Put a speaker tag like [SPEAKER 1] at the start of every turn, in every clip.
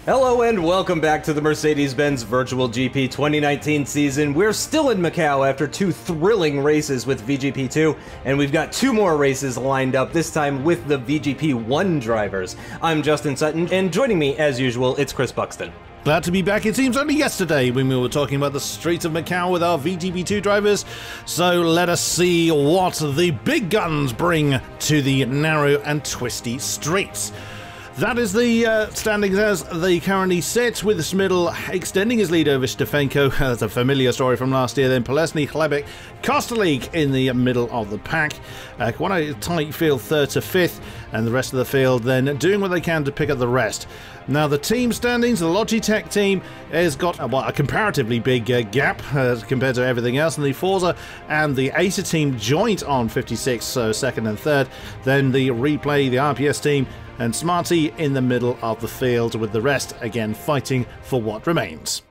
[SPEAKER 1] Hello and welcome back to the Mercedes-Benz Virtual GP 2019 season. We're still in Macau after two thrilling races with VGP2, and we've got two more races lined up, this time with the VGP1 drivers. I'm Justin Sutton, and joining me, as usual, it's Chris Buxton.
[SPEAKER 2] Glad to be back. It seems only yesterday when we were talking about the streets of Macau with our VGP2 drivers. So let us see what the big guns bring to the narrow and twisty streets. That is the standings as they currently sit, with Schmidl extending his lead over Stefanko. That's a familiar story from last year. Then Polesny, Chlebek, Kostalik in the middle of the pack. Quite a tight field, third to fifth, and the rest of the field then doing what they can to pick up the rest. Now the team standings, the Logitech team has got a comparatively big gap compared to everything else, and the Forza and the Acer team joint on 56, so second and third. Then the Replay, the RPS team, and Smarty in the middle of the field, with the rest again fighting for what remains.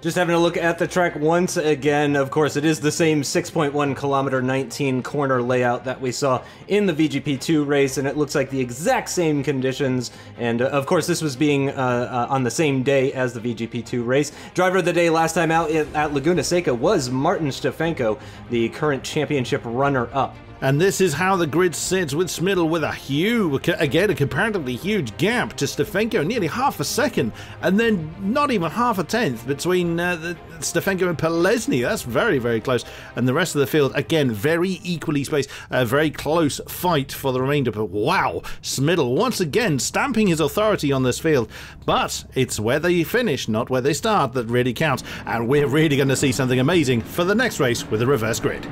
[SPEAKER 1] Just having a look at the track once again. Of course, it is the same 6.1 kilometer 19 corner layout that we saw in the VGP2 race, and it looks like the exact same conditions. And of course, this was being on the same day as the VGP2 race. Driver of the day last time out at Laguna Seca was Martin Stefanko, the current championship runner-up.
[SPEAKER 2] And this is how the grid sits, with Schmidl with a comparatively huge gap to Stefanko, nearly half a second, and then not even half a tenth between Stefanko and Polesny. That's very, very close. And the rest of the field, again, very equally spaced, a very close fight for the remainder. But wow, Schmidl once again stamping his authority on this field. But it's where they finish, not where they start, that really counts. And we're really going to see something amazing for the next race with the reverse grid.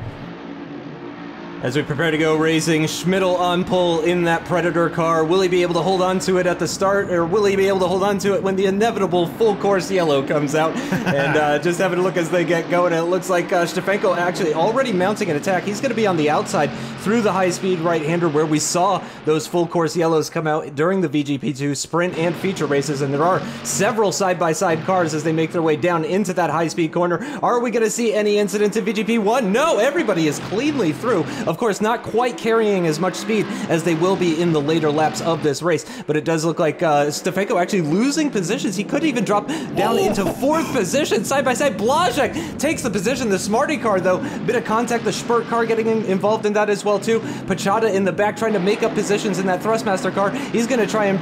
[SPEAKER 1] As we prepare to go racing, Schmidl on pole in that Predator car. Will he be able to hold on to it at the start, or will he be able to hold on to it when the inevitable full course yellow comes out? And just having a look as they get going, it looks like Stefanko actually already mounting an attack. He's going to be on the outside through the high-speed right-hander, where we saw those full course yellows come out during the VGP2 sprint and feature races, and there are several side-by-side cars as they make their way down into that high-speed corner. Are we going to see any incidents in VGP1? No, everybody is cleanly through. Of course, not quite carrying as much speed as they will be in the later laps of this race, but it does look like Stefanko actually losing positions. He could even drop down into fourth position. Side by side, Blazek takes the position. The Smarty car, though, bit of contact. The Spurt car getting involved in that as well, too. Pachada in the back trying to make up positions in that Thrustmaster car. He's going to try and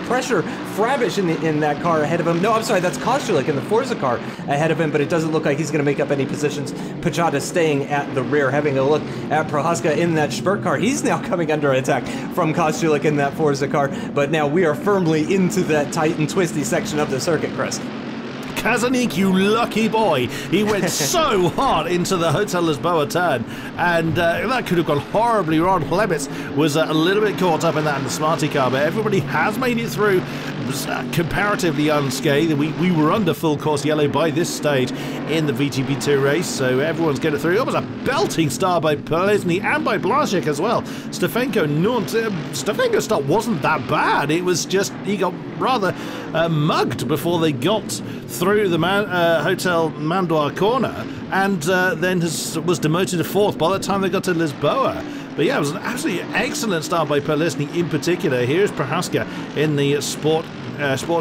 [SPEAKER 1] pressure Frabish in that car ahead of him. No, I'm sorry, that's Kostalik in the Forza car ahead of him, but it doesn't look like he's going to make up any positions. Pachada staying at the rear, having a look at Prohaska in that Spurt car. He's now coming under attack from Kostalik in that Forza car, but now we are firmly into that tight and twisty section of the circuit, Chris.
[SPEAKER 2] Kazanik, you lucky boy. He went so hard into the Hotel Lisboa turn, and that could have gone horribly wrong. Lebitz was a little bit caught up in that in the Smarty car, but everybody has made it through. It was comparatively unscathed. We were under full course yellow by this stage in the VGP2 race, so everyone's getting through. It was a belting start by Polesny and by Blazek as well. Stefanko's start wasn't that bad. It was just he got rather mugged before they got through the Hotel Mandoir corner, and then was demoted to fourth by the time they got to Lisboa. But yeah, it was an absolutely excellent start by Polesny in particular. Here's Prohaska in the sport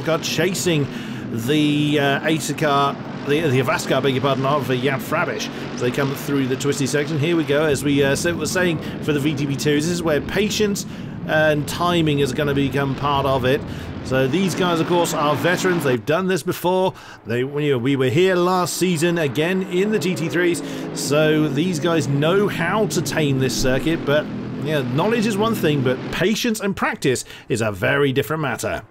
[SPEAKER 2] car chasing the Acer car, the Avast car, beg your pardon, of Jan Frabish as they come through the twisty section. Here we go, as we were saying for the VGP2, this is where patience and timing is going to become part of it. So these guys, of course, are veterans. They've done this before. We were here last season again in the GT3s, so these guys know how to tame this circuit. But yeah, knowledge is one thing, but patience and practice is a very different matter.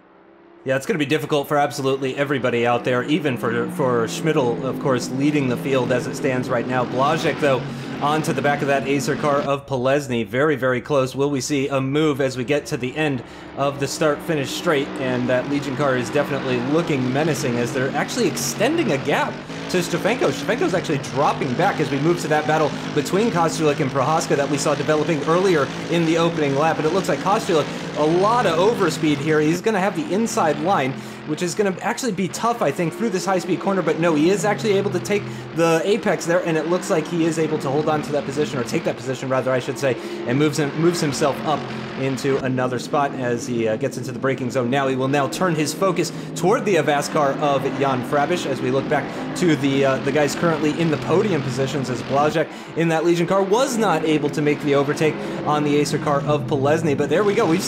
[SPEAKER 1] Yeah, it's going to be difficult for absolutely everybody out there, even for Schmidl, of course, leading the field as it stands right now. Blazek, though, onto the back of that Acer car of Polesny. Very, very close. Will we see a move as we get to the end of the start-finish straight? And that Legion car is definitely looking menacing as they're actually extending a gap to Stefanko. Stefanko's actually dropping back as we move to that battle between Kostalik and Prohaska that we saw developing earlier in the opening lap. And it looks like Kostalik, a lot of overspeed here. He's going to have the inside line. which is going to actually be tough, I think, through this high-speed corner. But no, he is actually able to take the apex there, and it looks like he is able to hold on to that position, or take that position, rather, I should say, and moves himself up into another spot as he gets into the braking zone. Now he will now turn his focus toward the Avast car of Jan Frabish as we look back to the guys currently in the podium positions, as Blazek in that Legion car was not able to make the overtake on the Acer car of Polesny. But there we go. We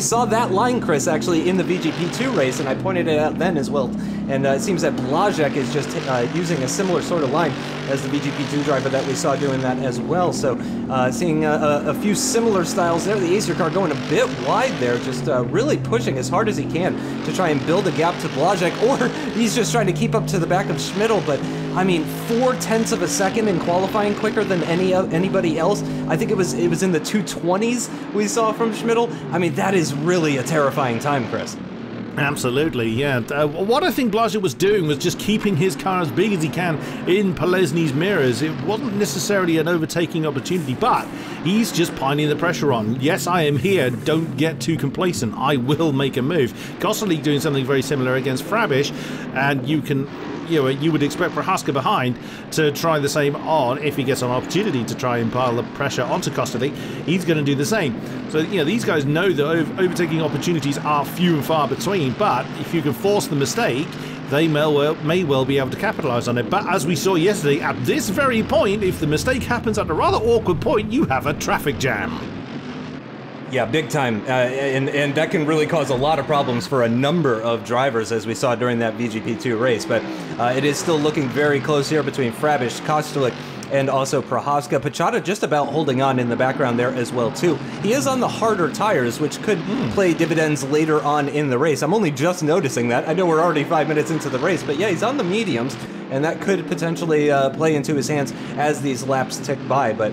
[SPEAKER 1] saw that line, Chris, actually in the VGP2 race, and I pointed it out then as well. And it seems that Blazek is just using a similar sort of line as the VGP2 driver that we saw doing that as well. So seeing a few similar styles there. The Acer car going a bit wide there, just really pushing as hard as he can to try and build a gap to Blazek, or he's just trying to keep up to the back of Schmidl. But I mean, 0.4 of a second in qualifying, quicker than anybody else. I think it was in the 220s we saw from Schmidl. I mean, that is really a terrifying time, Chris.
[SPEAKER 2] Absolutely, yeah. What I think Blazek was doing was just keeping his car as big as he can in Polesny's mirrors. It wasn't necessarily an overtaking opportunity, but he's just piling the pressure on. Yes, I am here. Don't get too complacent. I will make a move. Kostely doing something very similar against Frabish, and you would expect Prohaska behind to try the same on if he gets an opportunity to try and pile the pressure onto Kostely. He's going to do the same. So, these guys know that overtaking opportunities are few and far between, but if you can force the mistake, they may well be able to capitalize on it. But as we saw yesterday, at this very point, if the mistake happens at a rather awkward point, you have a traffic jam.
[SPEAKER 1] Yeah, big time, and that can really cause a lot of problems for a number of drivers, as we saw during that VGP2 race. But it is still looking very close here between Frabish, Kostelik, and also Prohaska. Pachata just about holding on in the background there as well, too. He is on the harder tires, which could play dividends later on in the race. I'm only just noticing that. I know we're already 5 minutes into the race, but yeah, he's on the mediums, and that could potentially play into his hands as these laps tick by. But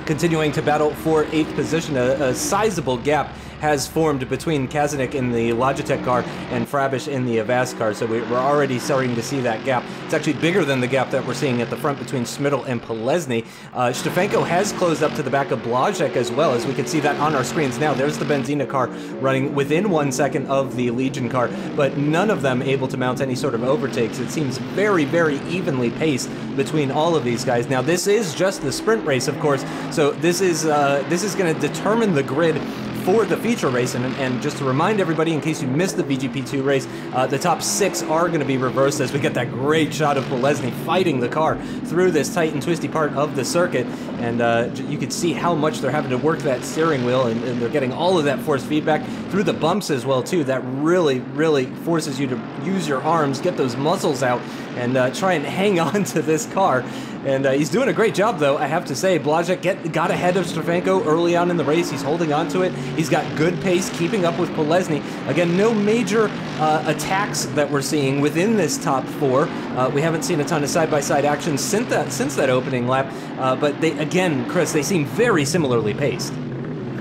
[SPEAKER 1] continuing to battle for 8th position, a sizable gap has formed between Kazanik in the Logitech car and Frabish in the Avast car, so we're already starting to see that gap. It's actually bigger than the gap that we're seeing at the front between Schmidl and Polesny. Stefanko has closed up to the back of Blazek as well, as we can see that on our screens now. There's the Benzina car running within 1 second of the Legion car, but none of them able to mount any sort of overtakes. It seems very, very evenly paced between all of these guys. Now, this is just the sprint race, of course, so this is going to determine the grid for the feature race, and just to remind everybody, in case you missed the VGP2 race, the top 6 are going to be reversed as we get that great shot of Polesny fighting the car through this tight and twisty part of the circuit, and you can see how much they're having to work that steering wheel, and they're getting all of that force feedback through the bumps as well, too. That really, really forces you to use your arms, get those muscles out, and try and hang on to this car. And he's doing a great job, though, I have to say. Blazek got ahead of Stefanko early on in the race. He's holding on to it. He's got good pace, keeping up with Polesny. Again, no major attacks that we're seeing within this top 4. We haven't seen a ton of side-by-side action since that opening lap. But they, again, Chris, they seem very similarly paced.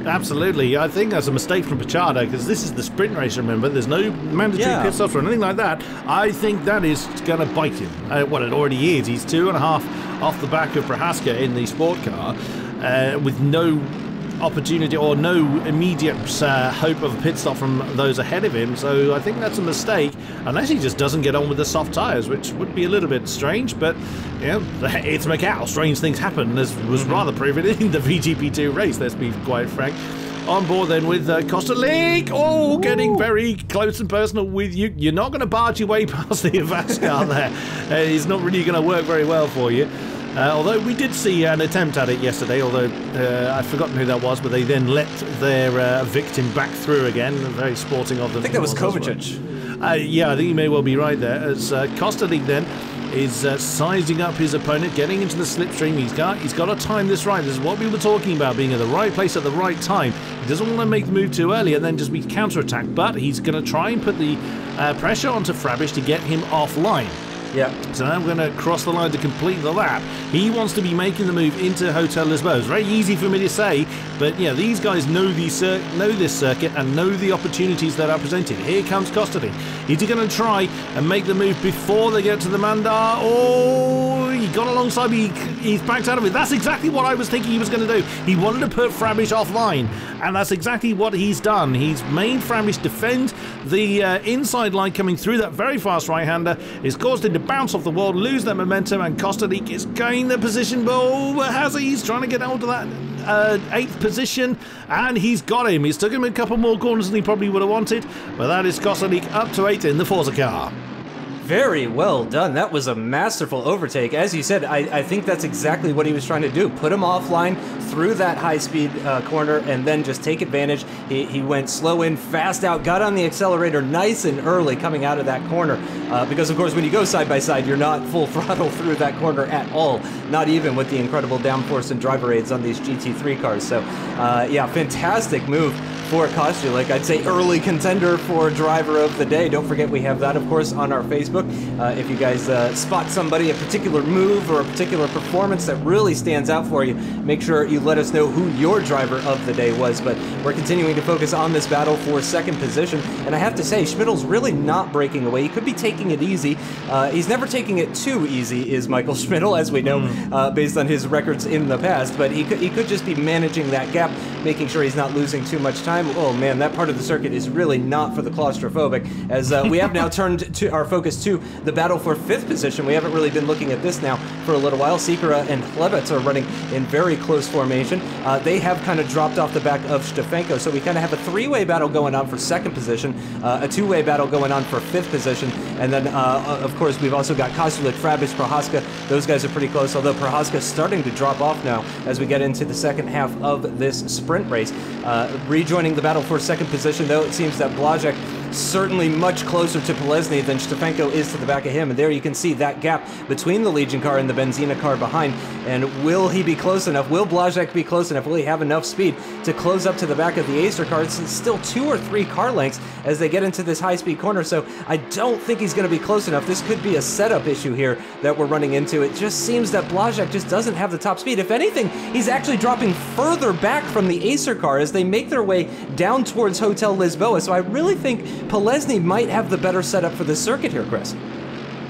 [SPEAKER 2] Absolutely. I think that's a mistake from Pachada, because this is the sprint race, remember. There's no mandatory pit stops or anything like that. I think that is going to bite him. Well, it already is. He's 2.5 off the back of Prohaska in the sport car, with no opportunity or no immediate hope of a pit stop from those ahead of him. So I think that's a mistake, unless he just doesn't get on with the soft tyres, which would be a little bit strange. But it's Macau. Strange things happen, as was rather proven in the VGP2 race, let's be quite frank. On board then with Kostely. Oh, getting very close and personal with you. You're not going to barge your way past the Avast car there. It's not really going to work very well for you. Although we did see an attempt at it yesterday, although I've forgotten who that was, but they then let their victim back through again. Very sporting of them.
[SPEAKER 1] I think that was Kovacic.
[SPEAKER 2] Yeah, I think you may well be right there. As Kostely then is sizing up his opponent, getting into the slipstream. He's got to time this right. This is what we were talking about, being in the right place at the right time. He doesn't want to make the move too early and then just be counterattacked, but he's going to try and put the pressure onto Frabish to get him offline.
[SPEAKER 1] Yeah.
[SPEAKER 2] So now I'm going to cross the line to complete the lap. He wants to be making the move into Hotel Lisboa. It's very easy for me to say, but yeah, these guys know this circuit and know the opportunities that are presented. Here comes Kostely. Is he going to try and make the move before they get to the Mandar? Oh, he got along alongside me, he's backed out of it. That's exactly what I was thinking he was going to do. He wanted to put Frabish offline, and that's exactly what he's done. He's made Frabish defend the inside line coming through that very fast right-hander. It's caused him to bounce off the wall, lose that momentum, and Kodiak is gaining the position, but has he? He's trying to get out of that 8th position, and he's got him. He's took him a couple more corners than he probably would have wanted, but that is Kodiak up to 8th in the Forza car.
[SPEAKER 1] Very well done. That was a masterful overtake. As you said, I think that's exactly what he was trying to do. Put him offline through that high-speed corner and then just take advantage. He went slow in, fast out, got on the accelerator nice and early coming out of that corner. Because, of course, when you go side-by-side, you're not full throttle through that corner at all. Not even with the incredible downforce and driver aids on these GT3 cars. So, yeah, fantastic move for Kodiak. I'd say early contender for driver of the day. Don't forget we have that, of course, on our Facebook. If you guys spot somebody, a particular move or a particular performance that really stands out for you, make sure you let us know who your driver of the day was. But we're continuing to focus on this battle for 2nd position, and I have to say, Schmidl's really not breaking away. He could be taking it easy. He's never taking it too easy, is Michael Schmidl, as we know, based on his records in the past. But he could just be managing that gap, making sure he's not losing too much time. Oh man, that part of the circuit is really not for the claustrophobic, as we have now turned to our focus to the battle for 5th position. We haven't really been looking at this now for a little while. Sikora and Hlebets are running in very close formation. They have kind of dropped off the back of Stefanko, so we kind of have a 3-way battle going on for 2nd position, a 2-way battle going on for 5th position, and then of course we've also got Kostulik, Frabish, Prohaska. Those guys are pretty close, although Prohaska is starting to drop off now as we get into the second half of this sprint race. Rejoining the battle for 2nd position, though, it seems that Blazek certainly much closer to Polesny than Stefanko is to the back of him, and there you can see that gap between the Legion car and the Benzina car behind. And will he be close enough? Will Blazek be close enough? Will he have enough speed to close up to the back of the Acer car? It's still 2 or 3 car lengths as they get into this high-speed corner, so I don't think he's going to be close enough. This could be a setup issue here that we're running into. It just seems that Blazek just doesn't have the top speed. If anything, he's actually dropping further back from the Acer car as they make their way down towards Hotel Lisboa, so I really think Polesny might have the better setup for this circuit here, Chris.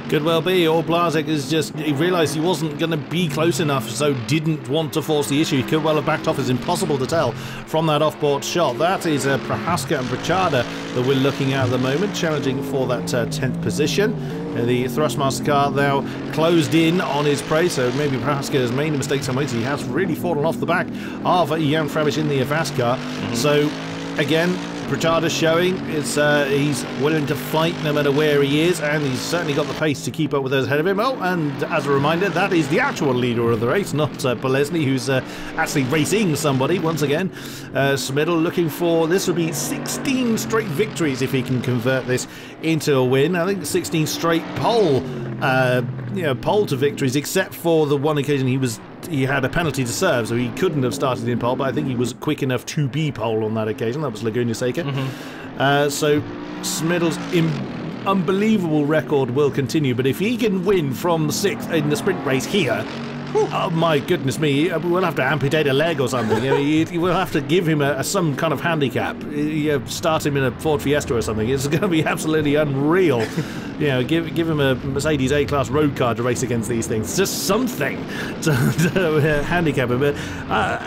[SPEAKER 2] Could well be, or Blazek is just, he realised he wasn't going to be close enough, so didn't want to force the issue. He could well have backed off. It's impossible to tell from that off-board shot. That is Prohaska and Brachada that we're looking at the moment, challenging for that 10th position. The Thrustmaster car now closed in on his prey, so maybe Prohaska has made a mistake somewhere. He has really fallen off the back of Jan Frabish in the Avast car. So, again, Brachada's showing he's willing to fight no matter where he is, and he's certainly got the pace to keep up with those ahead of him. Oh, and as a reminder, that is the actual leader of the race, not Polesny, who's actually racing somebody once again. Schmidl looking for, this would be 16 straight victories if he can convert this into a win. I think 16 straight pole to victories, except for the one occasion he had a penalty to serve, so he couldn't have started in pole, but I think he was quick enough to be pole on that occasion. That was Laguna Seca. So Schmidl's unbelievable record will continue, but if he can win from 6th in the sprint race here, oh my goodness me, we'll have to amputate a leg or something. We'll have to give him some kind of handicap. Start him in a Ford Fiesta or something. It's going to be absolutely unreal. Give him a Mercedes A-Class road car to race against these things. Just something to handicap him. But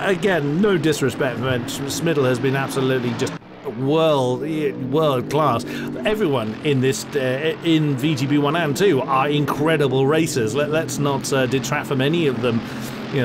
[SPEAKER 2] again, no disrespect, but Schmidl has been absolutely just world class. Everyone in this in VGP1 and 2 are incredible racers. Let's not detract from any of them.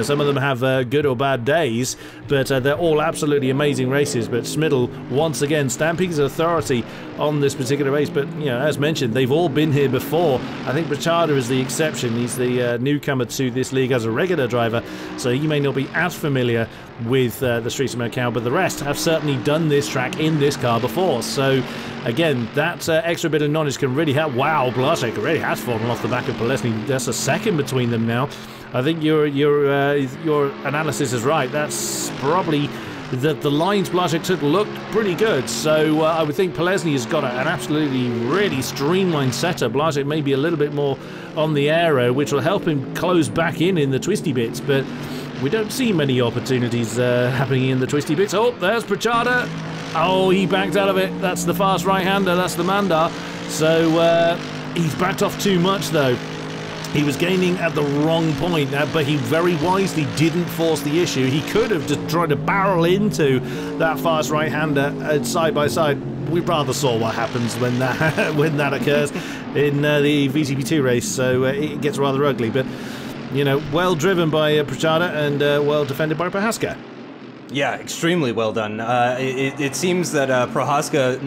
[SPEAKER 2] Some of them have good or bad days, but they're all absolutely amazing races. But Schmidl, once again, stamping his authority on this particular race. But, as mentioned, they've all been here before. I think Brachada is the exception. He's the newcomer to this league as a regular driver, so he may not be as familiar with the streets of Macau, but the rest have certainly done this track in this car before. So, again, that extra bit of knowledge can really help. Wow, Blazek already has fallen off the back of Polesny. That's a second between them now. I think your analysis is right. That's probably the lines Blazek took looked pretty good. So I would think Polesny has got an absolutely really streamlined setup. Blazek may be a little bit more on the aero, which will help him close back in the twisty bits. But we don't see many opportunities happening in the twisty bits. Oh, there's Brachada. Oh, he backed out of it. That's the fast right-hander. That's the Mandar. So he's backed off too much, though. He was gaining at the wrong point, but he very wisely didn't force the issue. He could have just tried to barrel into that fast right-hander side by side. We rather saw what happens when that when that occurs in the VGP2 race, so it gets rather ugly. But, you know, well driven by Prachada and well defended by Prohaska.
[SPEAKER 1] Yeah, extremely well done. It seems that Prohaska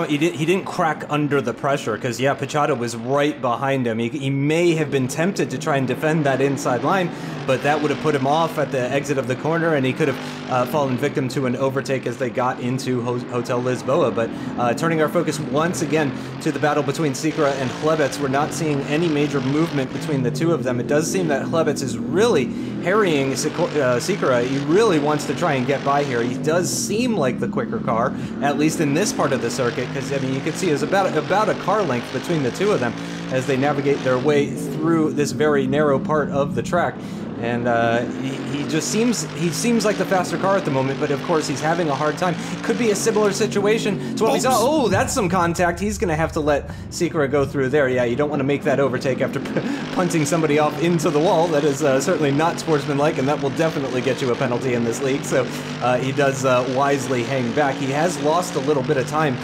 [SPEAKER 1] he didn't crack under the pressure because, yeah, Prachada was right behind him. He may have been tempted to try and defend that inside line, but that would have put him off at the exit of the corner, and he could have fallen victim to an overtake as they got into Hotel Lisboa. But turning our focus once again to the battle between Sikra and Chlebets, we're not seeing any major movement between the two of them. It does seem that Chlebets is really harrying Sikra. He really wants to try and get by here. He does seem like the quicker car, at least in this part of the circuit, because, I mean, you can see there's about a car length between the two of them as they navigate their way through this very narrow part of the track. And he seems like the faster car at the moment, but of course he's having a hard time. Could be a similar situation to what we saw. Oh, that's some contact. He's going to have to let Sikra go through there. Yeah, you don't want to make that overtake after punting somebody off into the wall. That is certainly not sportsmanlike, and that will definitely get you a penalty in this league. So he does wisely hang back. He has lost a little bit of time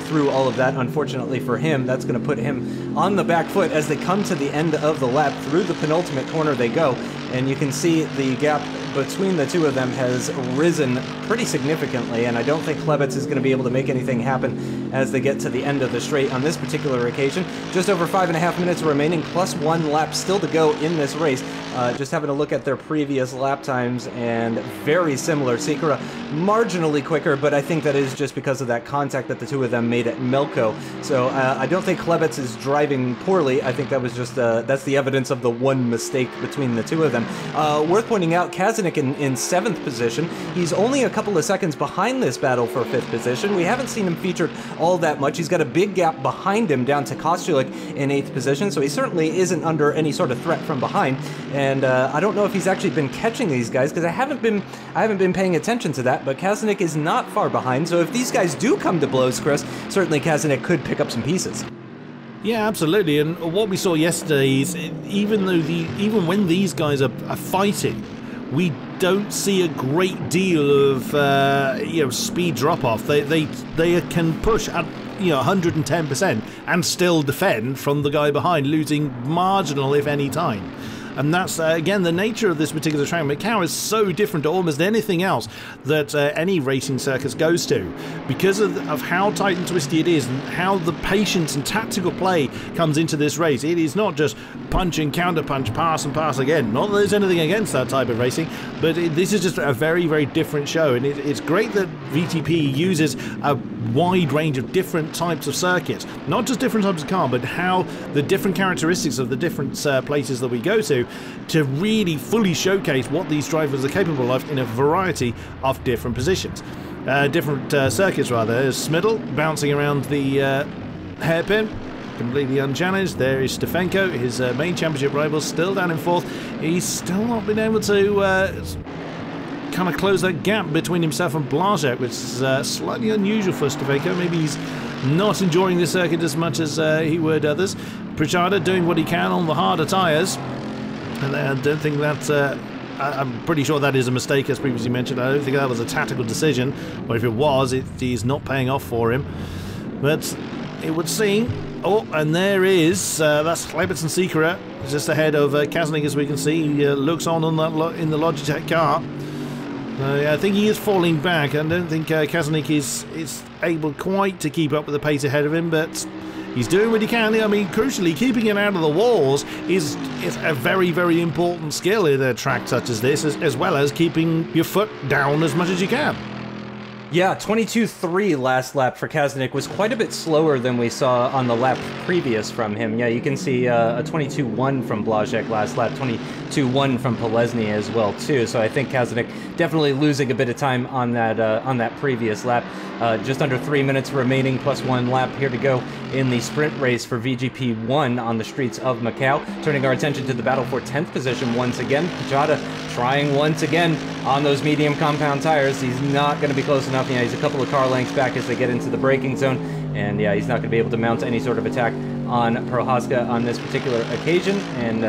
[SPEAKER 1] through all of that. Unfortunately for him, that's going to put him on the back foot as they come to the end of the lap. Through the penultimate corner they go, and you can see the gap between the two of them has risen pretty significantly, and I don't think Chlebets is going to be able to make anything happen as they get to the end of the straight on this particular occasion. Just over 5.5 minutes remaining, plus 1 lap still to go in this race. Just having a look at their previous lap times, and very similar. Sikra marginally quicker, but I think that is just because of that contact that the two of them made at Melco. So I don't think Chlebets is driving poorly. I think that was just that's the evidence of the one mistake between the two of them. Worth pointing out, Kazanik in 7th position. He's only a couple of seconds behind this battle for 5th position. We haven't seen him featured all that much. He's got a big gap behind him down to Kostulik in 8th position, so he certainly isn't under any sort of threat from behind. And I don't know if he's actually been catching these guys, because I haven't been paying attention to that, but Kazanik is not far behind, so if these guys do come to blows, Chris, certainly Kazanik could pick up some pieces.
[SPEAKER 2] Yeah, absolutely. And what we saw yesterday is even when these guys are fighting, we don't see a great deal of speed drop off. They can push at 110% and still defend from the guy behind, losing marginal, if any, time. And that's, again, the nature of this particular track. Macau is so different to almost anything else that any racing circus goes to, because of how tight and twisty it is, and how the patience and tactical play comes into this race. It is not just punch and counter punch, pass and pass again. Not that there's anything against that type of racing, but this is just a very, very different show. And it's great that VGP uses a wide range of different types of circuits, not just different types of car, but how the different characteristics of the different places that we go to really fully showcase what these drivers are capable of in a variety of different positions. Different circuits, rather. There's Smiddle bouncing around the hairpin, completely unchallenged. There is Stefenko, his main championship rival, still down in 4th. He's still not been able to kind of close that gap between himself and Blazek, which is slightly unusual for Stefenko. Maybe he's not enjoying the circuit as much as he would others. Prachada doing what he can on the harder tyres. And I don't think that's... I'm pretty sure that is a mistake, as previously mentioned. I don't think that was a tactical decision, or if it was, it is not paying off for him. But it would seem... Oh, and there is... that's Chlebets and Sikra, just ahead of Kazanik, as we can see. He looks on that in the Logitech car. I think he is falling back. I don't think Kazanik is able quite to keep up with the pace ahead of him, but... he's doing what he can. I mean, crucially, keeping it out of the walls is a very, very important skill in a track such as this, as well as keeping your foot down as much as you can.
[SPEAKER 1] Yeah, 22.3 last lap for Kazanik was quite a bit slower than we saw on the lap previous from him. Yeah, you can see a 22.1 from Blazek last lap, 22.1 from Polesny as well too. So I think Kazanik definitely losing a bit of time on that previous lap. Just under 3 minutes remaining, plus 1 lap here to go in the sprint race for VGP1 on the streets of Macau. Turning our attention to the battle for 10th position once again. Prachada trying once again on those medium compound tires. He's not going to be close enough. Yeah, he's a couple of car lengths back as they get into the braking zone. And yeah, he's not going to be able to mount any sort of attack on Prohaska on this particular occasion, and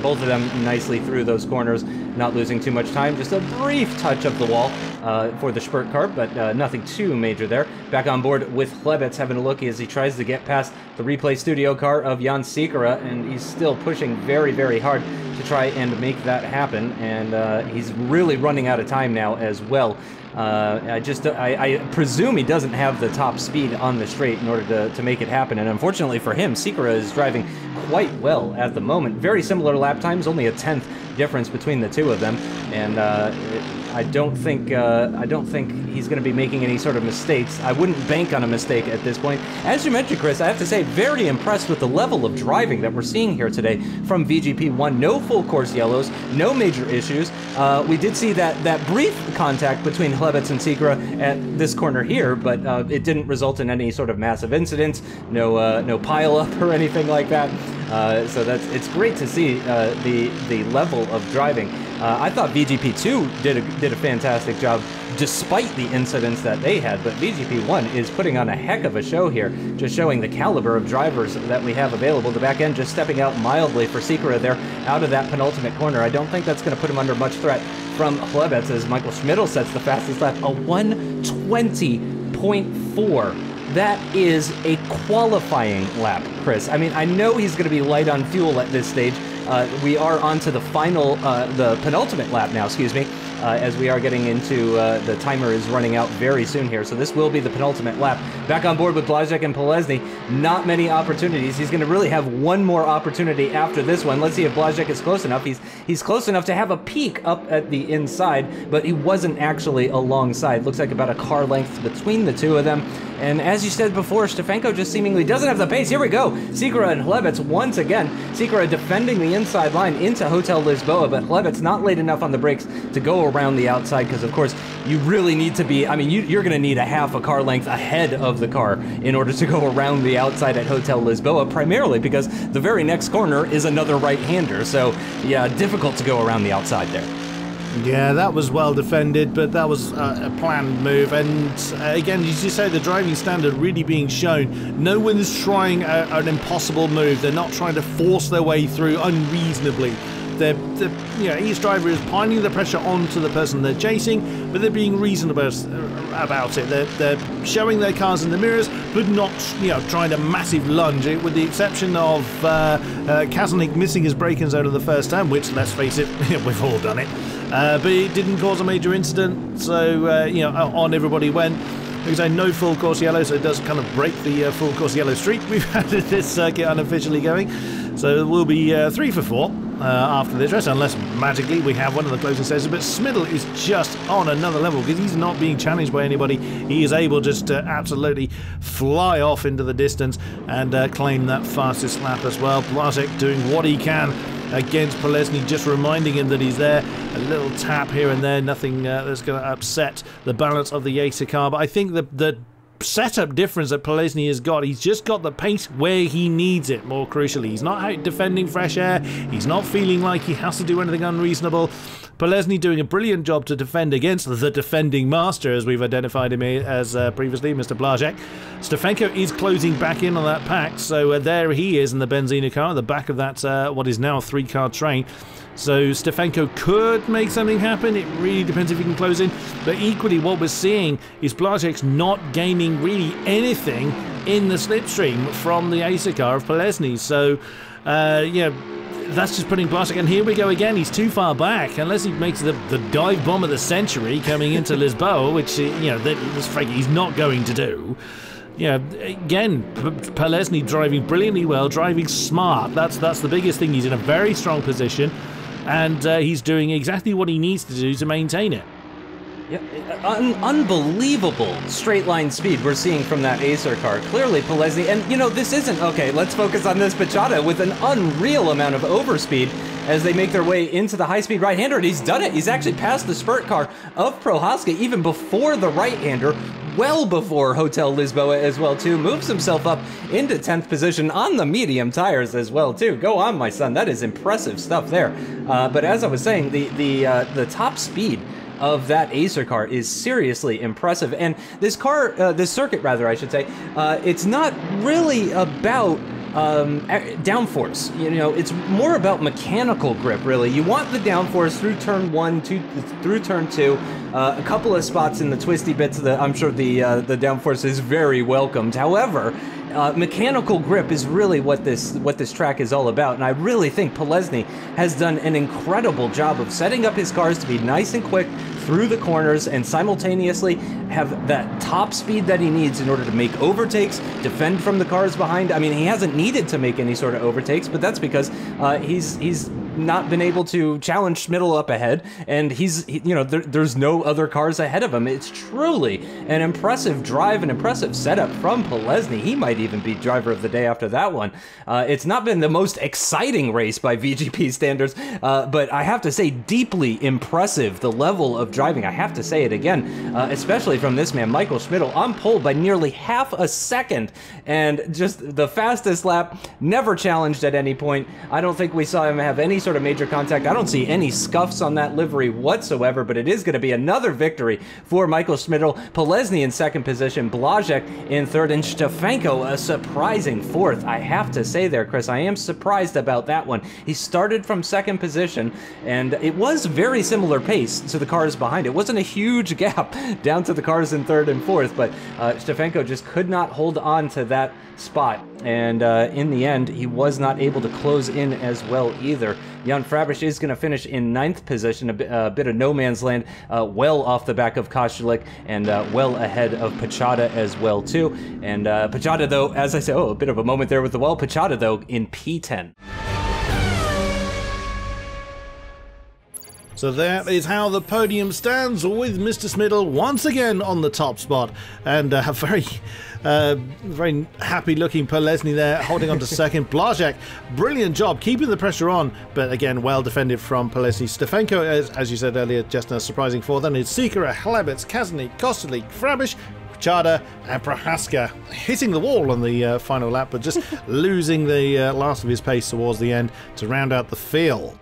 [SPEAKER 1] both of them nicely through those corners, not losing too much time. Just a brief touch of the wall for the Spurt car, but nothing too major there. Back on board with Hlebets, having a look as he tries to get past the replay studio car of Jan Sikora, and he's still pushing very, very hard to try and make that happen, and he's really running out of time now as well. I presume he doesn't have the top speed on the straight in order to make it happen, and unfortunately for him, Sikora is driving quite well at the moment. Very similar lap times, only a 10th difference between the two of them, and I don't think he's going to be making any sort of mistakes. I wouldn't bank on a mistake at this point. As you mentioned, Chris, I have to say, very impressed with the level of driving that we're seeing here today from VGP1. No full course yellows, no major issues. We did see that brief contact between Hlebets and Sikora at this corner here, but it didn't result in any sort of massive incidents, no pile up or anything like that. So it's great to see the level of driving. I thought VGP2 did a fantastic job despite the incidents that they had, but VGP1 is putting on a heck of a show here, just showing the caliber of drivers that we have available. The back end just stepping out mildly for Sikora there out of that penultimate corner. I don't think that's going to put him under much threat from Hlebets as Michael Schmidl sets the fastest lap, a 1:20.4. That is a qualifying lap, Chris. I mean, I know he's going to be light on fuel at this stage. We are on to the final, the penultimate lap now, excuse me, as we are getting into, the timer is running out very soon here, so this will be the penultimate lap. Back on board with Blazek and Polesny, not many opportunities. He's going to really have one more opportunity after this one. Let's see if Blazek is close enough. He's close enough to have a peek up at the inside, but he wasn't actually alongside. Looks like about a car length between the two of them. And as you said before, Stefanko just seemingly doesn't have the pace. Here we go. Sikora and Hlebets once again. Sikora defending the inside line into Hotel Lisboa, but Hlebets not late enough on the brakes to go around the outside, because of course you really need to be, I mean, you're going to need a half a car length ahead of the car in order to go around the outside at Hotel Lisboa, primarily because the very next corner is another right-hander. So yeah, difficult to go around the outside there.
[SPEAKER 2] Yeah, that was well defended, but that was a planned move. And again, as you say, the driving standard really being shown. No one is trying an impossible move. They're not trying to force their way through unreasonably. Each driver is piling the pressure onto the person they're chasing, but they're being reasonable about it. They're showing their cars in the mirrors, but not trying to massive lunge. With the exception of Kazelnik missing his braking zone of the first time, which, let's face it, we've all done it. But it didn't cause a major incident, so on everybody went. Because I know full course yellow, so it does kind of break the full course yellow streak we've had in this circuit unofficially going. So we'll be 3 for 4 after this race, unless magically we have one of the closing stages. But Schmidl is just on another level because he's not being challenged by anybody. He is able just to absolutely fly off into the distance and claim that fastest lap as well. Blazek doing what he can against Polesny, just reminding him that he's there. A little tap here and there, nothing that's going to upset the balance of the Acer car. But I think the setup difference that Polesny has got, he's just got the pace where he needs it, more crucially. He's not out defending fresh air. He's not feeling like he has to do anything unreasonable. Polesny doing a brilliant job to defend against the defending master, as we've identified him as previously, Mr. Blazek. Stefanko is closing back in on that pack, so there he is in the Benzina car at the back of that what is now a 3-car train. So Stefanko could make something happen. It really depends if he can close in. But equally, what we're seeing is Blazek's not gaining really anything in the slipstream from the Acer car of Polesny. So, that's just putting Blazek, and here we go again. He's too far back, unless he makes the dive bomb of the century coming into Lisboa, which let's face it, he's not going to do. Again, Polesny driving brilliantly well, driving smart. That's the biggest thing. He's in a very strong position, and he's doing exactly what he needs to do to maintain it.
[SPEAKER 1] Yeah, unbelievable straight line speed we're seeing from that Acer car. Clearly Polesny, and this isn't, okay, let's focus on this Bachata with an unreal amount of overspeed as they make their way into the high-speed right-hander, and he's done it. He's actually passed the Spurt car of Prohaska even before the right-hander, well before Hotel Lisboa as well, too. Moves himself up into 10th position on the medium tires as well, too. Go on, my son. That is impressive stuff there. But as I was saying, the top speed of that Acer car is seriously impressive, and this circuit, I should say, it's not really about downforce. You know, it's more about mechanical grip, really. You want the downforce through turn 1, through turn 2. A couple of spots in the twisty bits that I'm sure the downforce is very welcomed. However, mechanical grip is really what this track is all about, and I really think Polesny has done an incredible job of setting up his cars to be nice and quick through the corners and simultaneously have that top speed that he needs in order to make overtakes, defend from the cars behind. I mean, he hasn't needed to make any sort of overtakes, but that's because he's not been able to challenge Schmidl up ahead, and there's no other cars ahead of him. It's truly an impressive drive, an impressive setup from Polesny. He might even be driver of the day after that one. It's not been the most exciting race by VGP standards, but I have to say, deeply impressive, the level of driving. I have to say it again, especially from this man, Michael Schmidl, on pole by nearly half a second, and just the fastest lap, never challenged at any point. I don't think we saw him have any sort of major contact. I don't see any scuffs on that livery whatsoever, but it is going to be another victory for Michael Schmidl. Polesny in second position, Blazek in third, and Stefanko a surprising fourth. I have to say there, Chris, I am surprised about that one. He started from second position, and it was very similar pace to the cars behind. It wasn't a huge gap down to the cars in third and fourth, but Stefanko just could not hold on to that spot, and in the end he was not able to close in as well either. Jan Frabisch is going to finish in 9th position, a bit of no man's land, well off the back of Kostulik, and well ahead of Pachada as well too. And Pachada, though, as I said, a bit of a moment there with the wall. Pachada, though, in P10.
[SPEAKER 2] So that is how the podium stands, with Mr. Schmidl once again on the top spot, and a very happy-looking Polesny there, holding on to second. Blazek, brilliant job keeping the pressure on, but again, well defended from Polesny. Stefanko, as you said earlier, just a surprising fourth. Then it's Sikora, Halebitz, Kazanik, Kostulik, Frabisch, Pachada, and Prohaska hitting the wall on the final lap, but just losing the last of his pace towards the end to round out the field.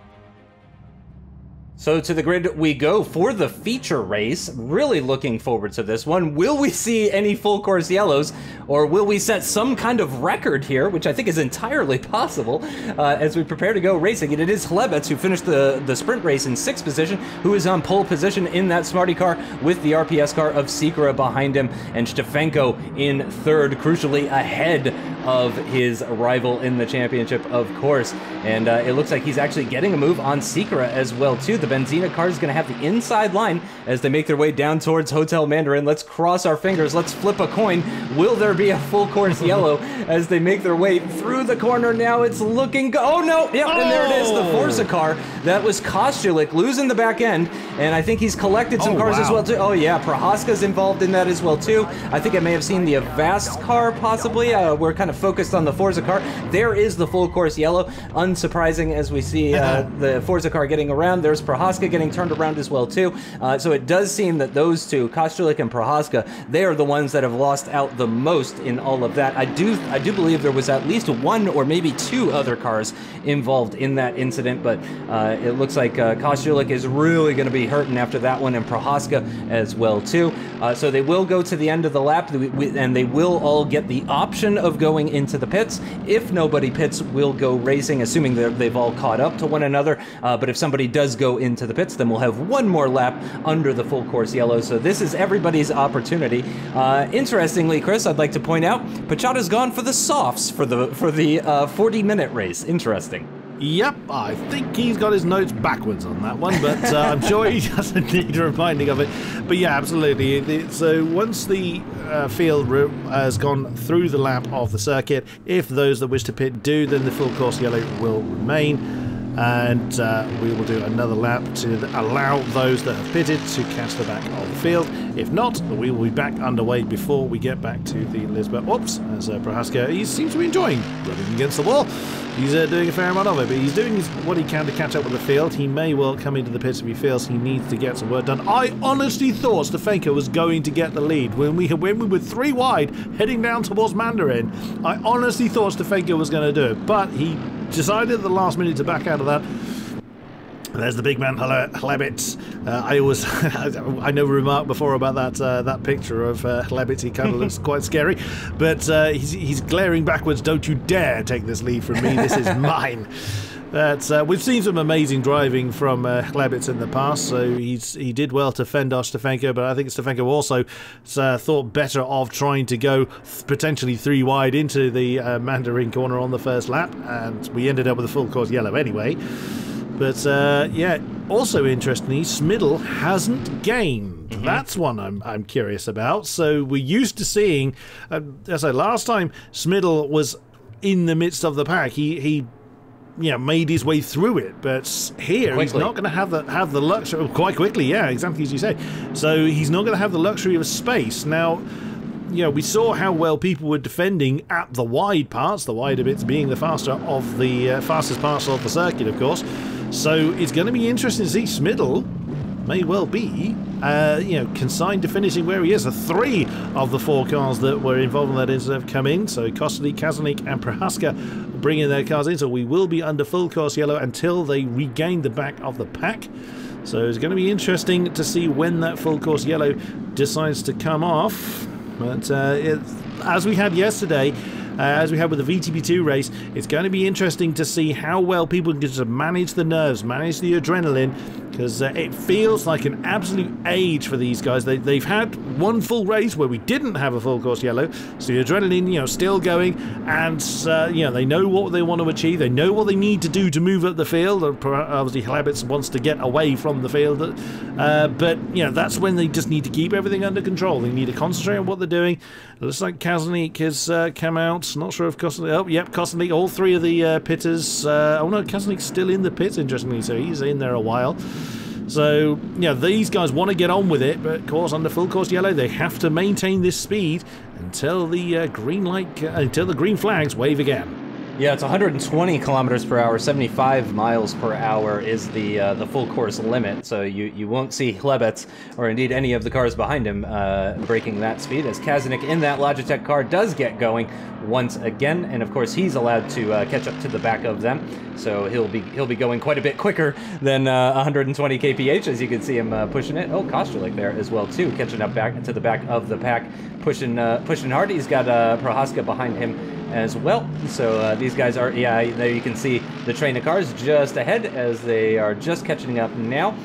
[SPEAKER 1] So to the grid we go for the feature race. Really looking forward to this one. Will we see any full course yellows, or will we set some kind of record here, which I think is entirely possible as we prepare to go racing. And it is Halebitz who finished the sprint race in 6th position, who is on pole position in that Smarty car with the RPS car of Sikora behind him, and Stefanko in 3rd, crucially ahead of his rival in the championship, of course. And it looks like he's actually getting a move on Sikora as well too. The Benzina car is going to have the inside line as they make their way down towards Hotel Mandarin. Let's cross our fingers. Let's flip a coin. Will there be a full course yellow as they make their way through the corner? Now it's looking... Oh, no! Yep, and there it is, the Forza car. That was Kostulik losing the back end, and I think he's collected some cars as well, too. Oh, yeah, Prohaska's involved in that as well, too. I think I may have seen the Avast car, possibly. We're kind of focused on the Forza car. There is the full course yellow. Unsurprising as we see the Forza car getting around. There's Prohaska getting turned around as well, too. So it does seem that those two, Kostulik and Prohaska, they are the ones that have lost out the most in all of that. I do believe there was at least 1 or maybe 2 other cars involved in that incident, but it looks like Kostulik is really going to be hurting after that one, and Prohaska as well, too. So they will go to the end of the lap, and they will all get the option of going into the pits. If nobody pits, we'll go racing, assuming that they've all caught up to one another. But if somebody does go into the pits, then we'll have 1 more lap under the full course yellow. So this is everybody's opportunity. Interestingly, Chris, I'd like to point out, Pachada's gone for the softs for the 40-minute race. Interesting.
[SPEAKER 2] Yep, I think he's got his notes backwards on that one, but I'm sure he doesn't need a reminding of it. But yeah, absolutely. So once the field has gone through the lap of the circuit, if those that wish to pit do, then the full course yellow will remain. And we will do another lap to allow those that have pitted to catch the back of the field. If not, we will be back underway before we get back to the Lisbon. Oops, as Prohaska, he seems to be enjoying running against the wall. He's doing a fair amount of it, but he's doing what he can to catch up with the field. He may well come into the pits if he feels he needs to get some work done. I honestly thought Stefanko was going to get the lead when we were 3 wide heading down towards Mandarin. I honestly thought Stefanko was going to do it, but he decided at the last minute to back out of that. There's the big man, Hlebit. I know we remarked before about that picture of Hlebit. He kind of looks quite scary, but he's glaring backwards. Don't you dare take this lead from me. This is mine. But we've seen some amazing driving from Hlebit in the past, so he did well to fend off Stefanko, but I think Stefanko also thought better of trying to go potentially 3 wide into the Mandarin corner on the first lap, and we ended up with a full course yellow anyway. But yeah, also interestingly, Smidl hasn't gained. That's one I'm curious about. So we're used to seeing, as I said last time, Smidl was in the midst of the pack. He made his way through it, but here he's not going to have the luxury quite quickly. Yeah, exactly as you say. So he's not going to have the luxury of space now. We saw how well people were defending at the wide parts, the wider bits being the fastest parts of the circuit, of course. So it's going to be interesting to see. Smidl may well be, consigned to finishing where he is. 3 of the 4 cars that were involved in that incident have come in. So Kostlik, Kazanik and Prohaska bringing their cars in. So we will be under full course yellow until they regain the back of the pack. So it's going to be interesting to see when that full course yellow decides to come off. But as we had yesterday, as we had with the VTB2 race, it's going to be interesting to see how well people can just manage the nerves, manage the adrenaline, because it feels like an absolute age for these guys. They've had one full race where we didn't have a full course yellow, so the adrenaline, still going, and they know what they want to achieve. They know what they need to do to move up the field. Obviously, Hlebit wants to get away from the field, but that's when they just need to keep everything under control. They need to concentrate on what they're doing. It looks like Kazanik has come out. Not sure if Kostlik. Oh, yep, Kostlik. All 3 of the pitters. Oh no, Kazanik's still in the pits. Interestingly, so he's in there a while. So these guys want to get on with it, but of course, under full course yellow, they have to maintain this speed until the green flags wave again.
[SPEAKER 1] Yeah, it's 120 kilometers per hour, 75 miles per hour is the full course limit. So you won't see Hlebet or indeed any of the cars behind him breaking that speed, as Kazanik in that Logitech car does get going once again, and of course he's allowed to catch up to the back of them. So he'll be going quite a bit quicker than 120 kph, as you can see him pushing it. Oh, Kostralik there as well too, catching up back to the back of the pack, pushing hard. He's got Prohaska behind him as well. So these guys are, there you can see the train of cars just ahead as they are just catching up now.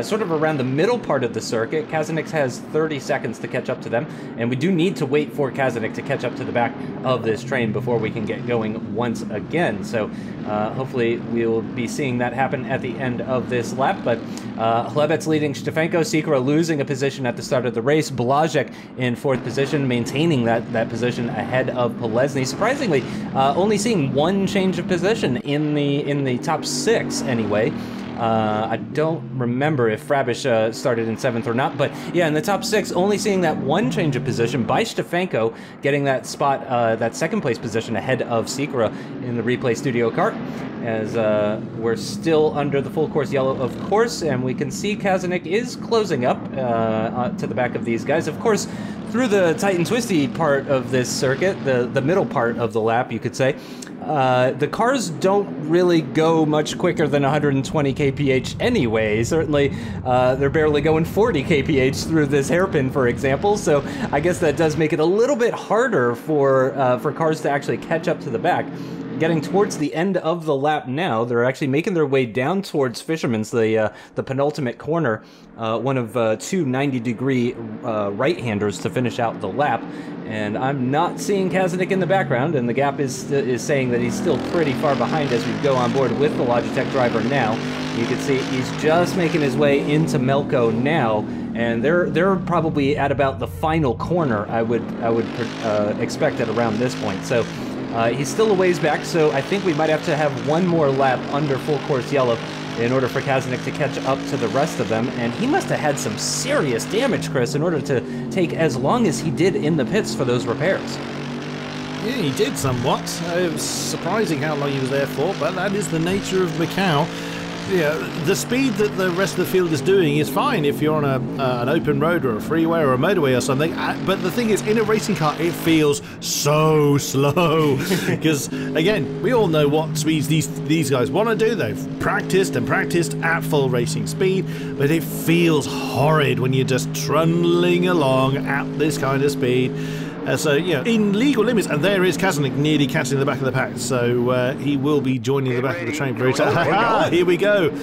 [SPEAKER 1] Sort of around the middle part of the circuit. Kazanik has 30 seconds to catch up to them, and we do need to wait for Kazanik to catch up to the back of this train before we can get going once again. So hopefully we'll be seeing that happen at the end of this lap. But Hlebet's leading Stefanko, Sikora losing a position at the start of the race, Blazek in 4th position, maintaining that position ahead of Polesny. Surprisingly, only seeing 1 change of position in the top 6 anyway. I don't remember if Frabish started in 7th or not, but yeah, in the top 6, only seeing that 1 change of position by Stefanko, getting that spot, that 2nd place position ahead of Sikora in the replay studio kart, as we're still under the full course yellow, of course, and we can see Kazanik is closing up to the back of these guys. Of course, through the tight and twisty part of this circuit, the middle part of the lap, you could say, the cars don't really go much quicker than 120 kph anyway. Certainly, they're barely going 40 kph through this hairpin, for example. So I guess that does make it a little bit harder for cars to actually catch up to the back. Getting towards the end of the lap now, they're actually making their way down towards Fisherman's, the penultimate corner, one of 2 90-degree right-handers to finish out the lap. And I'm not seeing Kazanik in the background, and the gap is saying that he's still pretty far behind as we go on board with the Logitech driver now. You can see he's just making his way into Melko now, and they're probably at about the final corner, I would expect at around this point. So he's still a ways back, so I think we might have to have 1 more lap under full course yellow in order for Kazanik to catch up to the rest of them. And he must have had some serious damage, Chris, in order to take as long as he did in the pits for those repairs.
[SPEAKER 2] Yeah, he did somewhat. It was surprising how long he was there for, but that is the nature of Macau. the speed that the rest of the field is doing is fine if you're on an open road or a freeway or a motorway or something. But the thing is, in a racing car, it feels so slow. Because, again, we all know what speeds these guys want to do. They've practiced and practiced at full racing speed, but it feels horrid when you're just trundling along at this kind of speed. So, in legal limits, and there is Kazanik nearly catching the back of the pack, so he will be joining the back of the train very tight. Here we go.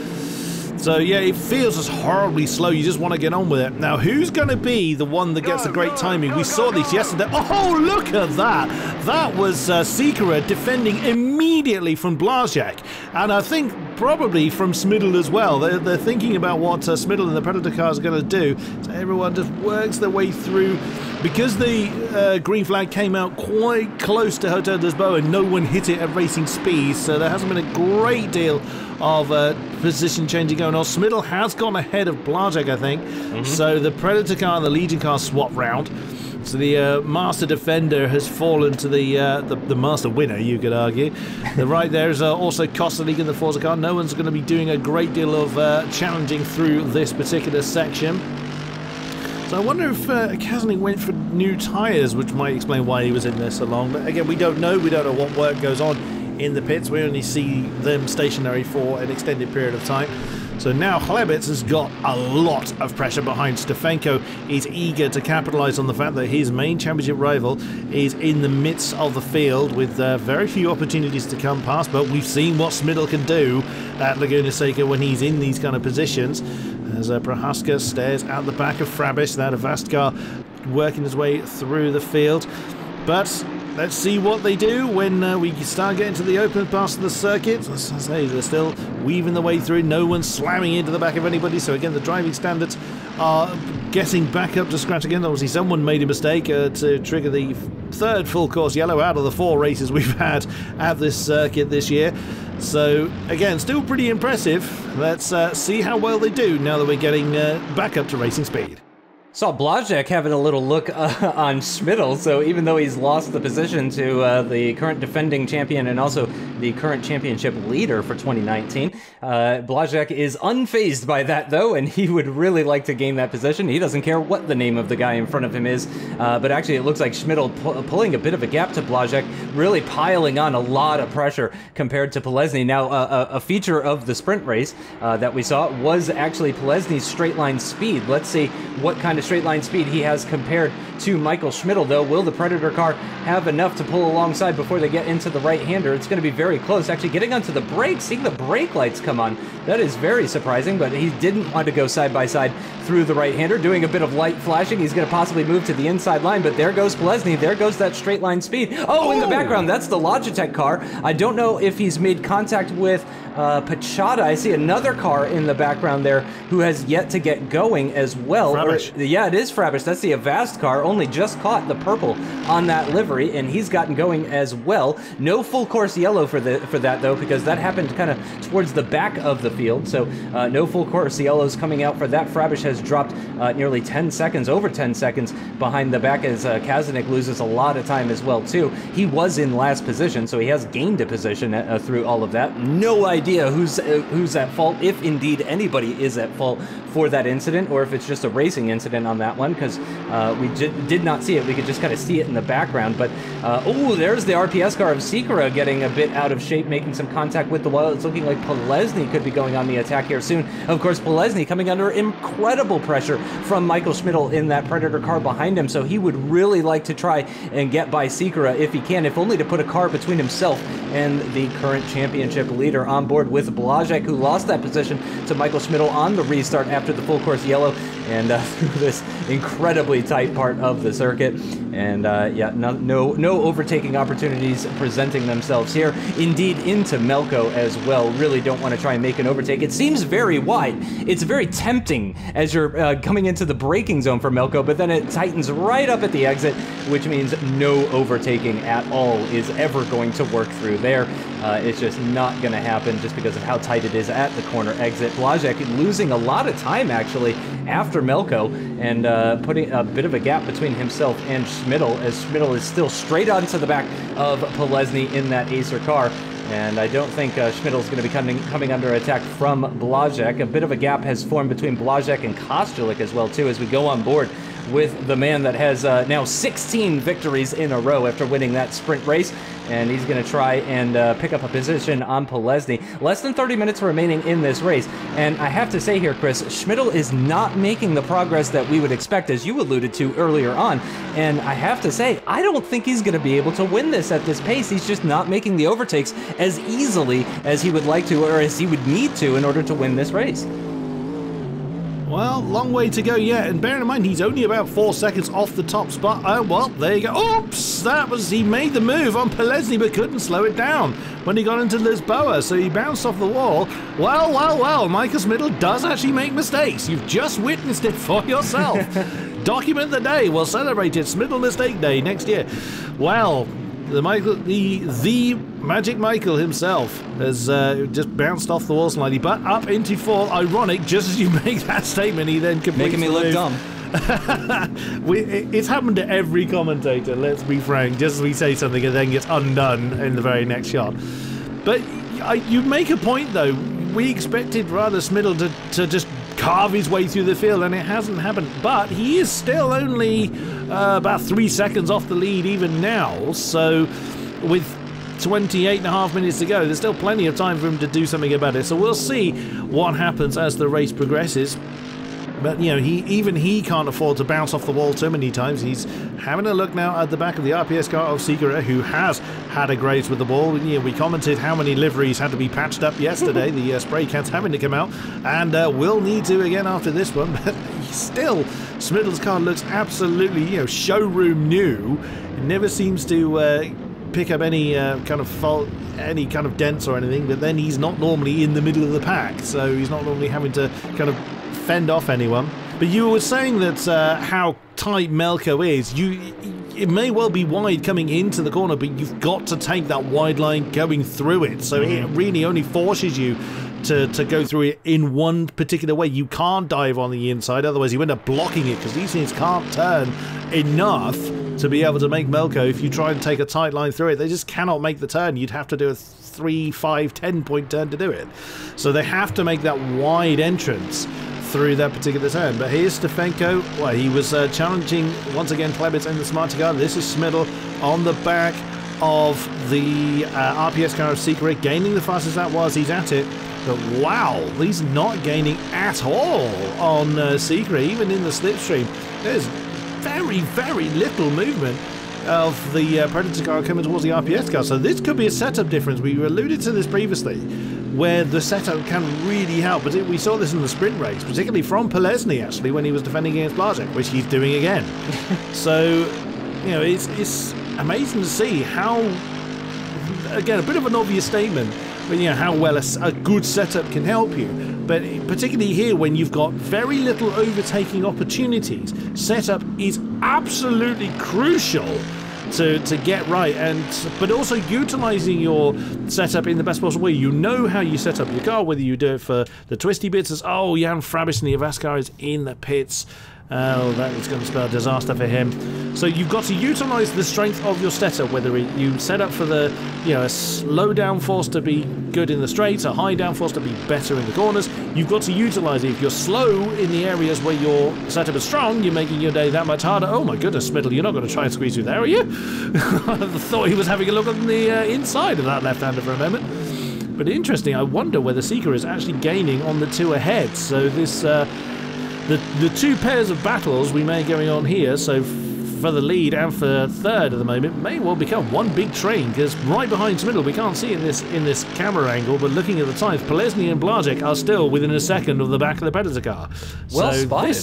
[SPEAKER 2] So, yeah, it feels just horribly slow. You just want to get on with it. Now, who's going to be the one that gets the great timing? We saw this yesterday. Oh, look at that. That was Sikora defending immediately from Blazek. And I think probably from Smiddle as well. They're thinking about what Smiddle and the Predator cars are going to do. So everyone just works their way through. Because the green flag came out quite close to Hotel des Beaux and no one hit it at racing speed, so there hasn't been a great deal of position changing going on. Smiddle has gone ahead of Blazek, I think. So the Predator car and the Legion car swap round. So the Master Defender has fallen to the Master Winner, you could argue. The right there is also Kostelik in the Forza car. No one's going to be doing a great deal of challenging through this particular section. So I wonder if Kazanik went for new tyres, which might explain why he was in there so long. But again, we don't know. We don't know what work goes on in the pits. We only see them stationary for an extended period of time. So now Chlebets has got a lot of pressure behind Stefanko. He's eager to capitalise on the fact that his main championship rival is in the midst of the field with very few opportunities to come past. But we've seen what Smiddle can do at Laguna Seca when he's in these kind of positions. As Prohaska stares at the back of Frabish, that Avastcar working his way through the field. But let's see what they do when we start getting to the open parts of the circuit. As I say, they're still weaving their way through. No one's slamming into the back of anybody. So again, the driving standards are getting back up to scratch again. Obviously, someone made a mistake to trigger the third full course yellow out of the 4 races we've had at this circuit this year. So again, still pretty impressive. Let's see how well they do now that we're getting back up to racing speed.
[SPEAKER 1] Saw Blazek having a little look on Smiddle, so even though he's lost the position to the current defending champion and also the current championship leader for 2019, Blazek is unfazed by that, though, and he would really like to gain that position. He doesn't care what the name of the guy in front of him is, but actually it looks like Smiddle pulling a bit of a gap to Blazek, really piling on a lot of pressure compared to Polesny. Now, a feature of the sprint race that we saw was actually Polesny's straight line speed. Let's see what kind of straight line speed he has compared to Michael Schmidl, though. Will the Predator car have enough to pull alongside before they get into the right-hander? It's going to be very close. Actually, getting onto the brakes, seeing the brake lights come on, that is very surprising, but he didn't want to go side-by-side through the right-hander, doing a bit of light flashing. He's going to possibly move to the inside line, but there goes Polesny. There goes that straight line speed. Oh, in the background, that's the Logitech car. I don't know if he's made contact with Pachada. I see another car in the background there who has yet to get going as well. Yeah, it is Frabish. That's the Avast car. Only just caught the purple on that livery, and he's gotten going as well. No full course yellow for that, though, because that happened kind of towards the back of the field. So no full course yellows coming out for that. Frabish has dropped nearly 10 seconds, over 10 seconds behind the back, as Kazanik loses a lot of time as well, too. He was in last position, so he has gained a position through all of that. No idea who's at fault, if indeed anybody is at fault for that incident, or if it's just a racing incident on that one, because we did not see it. We could just kind of see it in the background. But oh, there's the RPS car of Sikora getting a bit out of shape, making some contact with the wall. It's looking like Polesny could be going on the attack here soon. Of course, Polesny coming under incredible pressure from Michael Schmidl in that Predator car behind him, so he would really like to try and get by Sikora if he can, if only to put a car between himself and the current championship leader on board with Blazek, who lost that position to Michael Schmidl on the restart after the full course yellow and through this incredibly tight part of the circuit. And yeah, no overtaking opportunities presenting themselves here. Indeed, into Melko as well. Really don't want to try and make an overtake. It seems very wide. It's very tempting as you're coming into the braking zone for Melko, but then it tightens right up at the exit, which means no overtaking at all is ever going to work through there. It's just not going to happen just because of how tight it is at the corner exit. Blazek losing a lot of time, actually, after Melko, and putting a bit of a gap between himself and Schmidl, as Schmidl is still straight onto the back of Polesny in that Acer car. And I don't think Schmidl's going to be coming under attack from Blazek. A bit of a gap has formed between Blazek and Kostulik as well, too, as we go on board with the man that has now 16 victories in a row after winning that sprint race. And he's going to try and pick up a position on Polesny. Less than 30 minutes remaining in this race. And I have to say here, Chris, Schmidl is not making the progress that we would expect, as you alluded to earlier on. And I have to say, I don't think he's going to be able to win this at this pace. He's just not making the overtakes as easily as he would like to, or as he would need to, in order to win this race.
[SPEAKER 2] Well, long way to go yet, and bearing in mind he's only about 4 seconds off the top spot. Oh, well, there you go. Oops! He made the move on Polesny, but couldn't slow it down when he got into Lisboa, so he bounced off the wall. Well, Michael Schmidl does actually make mistakes. You've just witnessed it for yourself. Document the day. We'll celebrate it. Schmidl Mistake Day next year. Well, the Magic Michael himself has just bounced off the wall slightly, but up into fourth. Ironic, just as you make that statement, he then completes
[SPEAKER 1] making me look dumb.
[SPEAKER 2] It's happened to every commentator, let's be frank. Just as we say something and then gets undone in the very next shot. But you make a point, though. We expected rather Schmidl to just carve his way through the field, and it hasn't happened. But he is still only about 3 seconds off the lead even now. So with 28.5 minutes to go, there's still plenty of time for him to do something about it. So we'll see what happens as the race progresses. But, you know, he can't afford to bounce off the wall too many times. He's having a look now at the back of the RPS car of Secret, who has had a graze with the ball. You know, we commented how many liveries had to be patched up yesterday. The spray cans having to come out, and will need to again after this one. But still, Schmidl's car looks absolutely, you know, showroom new. It never seems to pick up any kind of fault, any kind of dents or anything. But then he's not normally in the middle of the pack, so he's not normally having to kind of fend off anyone. But you were saying that how tight Melko is. It may well be wide coming into the corner, but you've got to take that wide line going through it. So it really only forces you to go through it in one particular way. You can't dive on the inside, otherwise you end up blocking it, because these things can't turn enough to be able to make Melko. If you try and take a tight line through it, they just cannot make the turn. You'd have to do a 3, 5, 10 point turn to do it. So they have to make that wide entrance through that particular turn. But here's Stefanko. Well, he was challenging once again Klebitz in the Smarty car. This is Schmidl on the back of the RPS car of Secret, gaining the fastest that was. He's at it. But wow, he's not gaining at all on Secret, even in the slipstream. There's very, very little movement of the Predator car coming towards the RPS car. So this could be a setup difference. We alluded to this previously, where the setup can really help. But we saw this in the sprint race, particularly from Polesny, actually, when he was defending against Blazek, which he's doing again. So, you know, it's amazing to see how, again, a bit of an obvious statement, but, you know, how well a good setup can help you. But particularly here, when you've got very little overtaking opportunities, setup is absolutely crucial to get right, but also utilizing your setup in the best possible way. You know how you set up your car, whether you do it for the twisty bits as, oh, Jan Frabis in the Avaskar is in the pits. Oh, that is going to spell disaster for him. So you've got to utilize the strength of your setup, whether you set up for the, you know, a slow downforce to be good in the straights, a high downforce to be better in the corners. You've got to utilize it. If you're slow in the areas where your setup is strong, you're making your day that much harder. Oh my goodness, Schmidl, you're not going to try and squeeze through there, are you? I thought he was having a look on the inside of that left-hander for a moment. But interesting, I wonder whether Seeker is actually gaining on the two ahead. So this... The two pairs of battles we may going on here, so for the lead and for third at the moment, may well become one big train, because right behind Schmidl, we can't see it in this camera angle, but looking at the times, Polesny and Blazek are still within a second of the back of the Predator car.
[SPEAKER 1] Well spotted.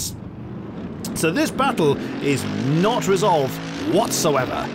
[SPEAKER 2] So this battle is not resolved whatsoever.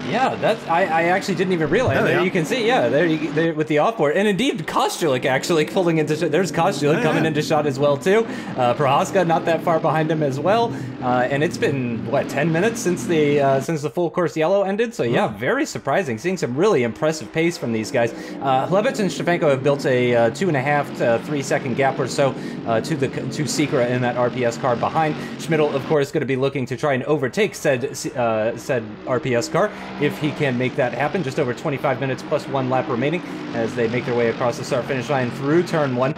[SPEAKER 1] Yeah, I actually didn't even realize. There you can see, yeah, there with the offboard, and indeed Kostulik actually pulling into shot. There's Kostulik coming into shot as well too. Prohaska not that far behind him as well, and it's been what, 10 minutes since the full course yellow ended. So yeah, very surprising. Seeing some really impressive pace from these guys. Klebitz and Stefanko have built a 2.5 to 3 second gap or so to Secret in that RPS car behind. Schmidl, of course, going to be looking to try and overtake said RPS car. if he can make that happen. Just over 25 minutes plus 1 lap remaining as they make their way across the start-finish line through turn 1.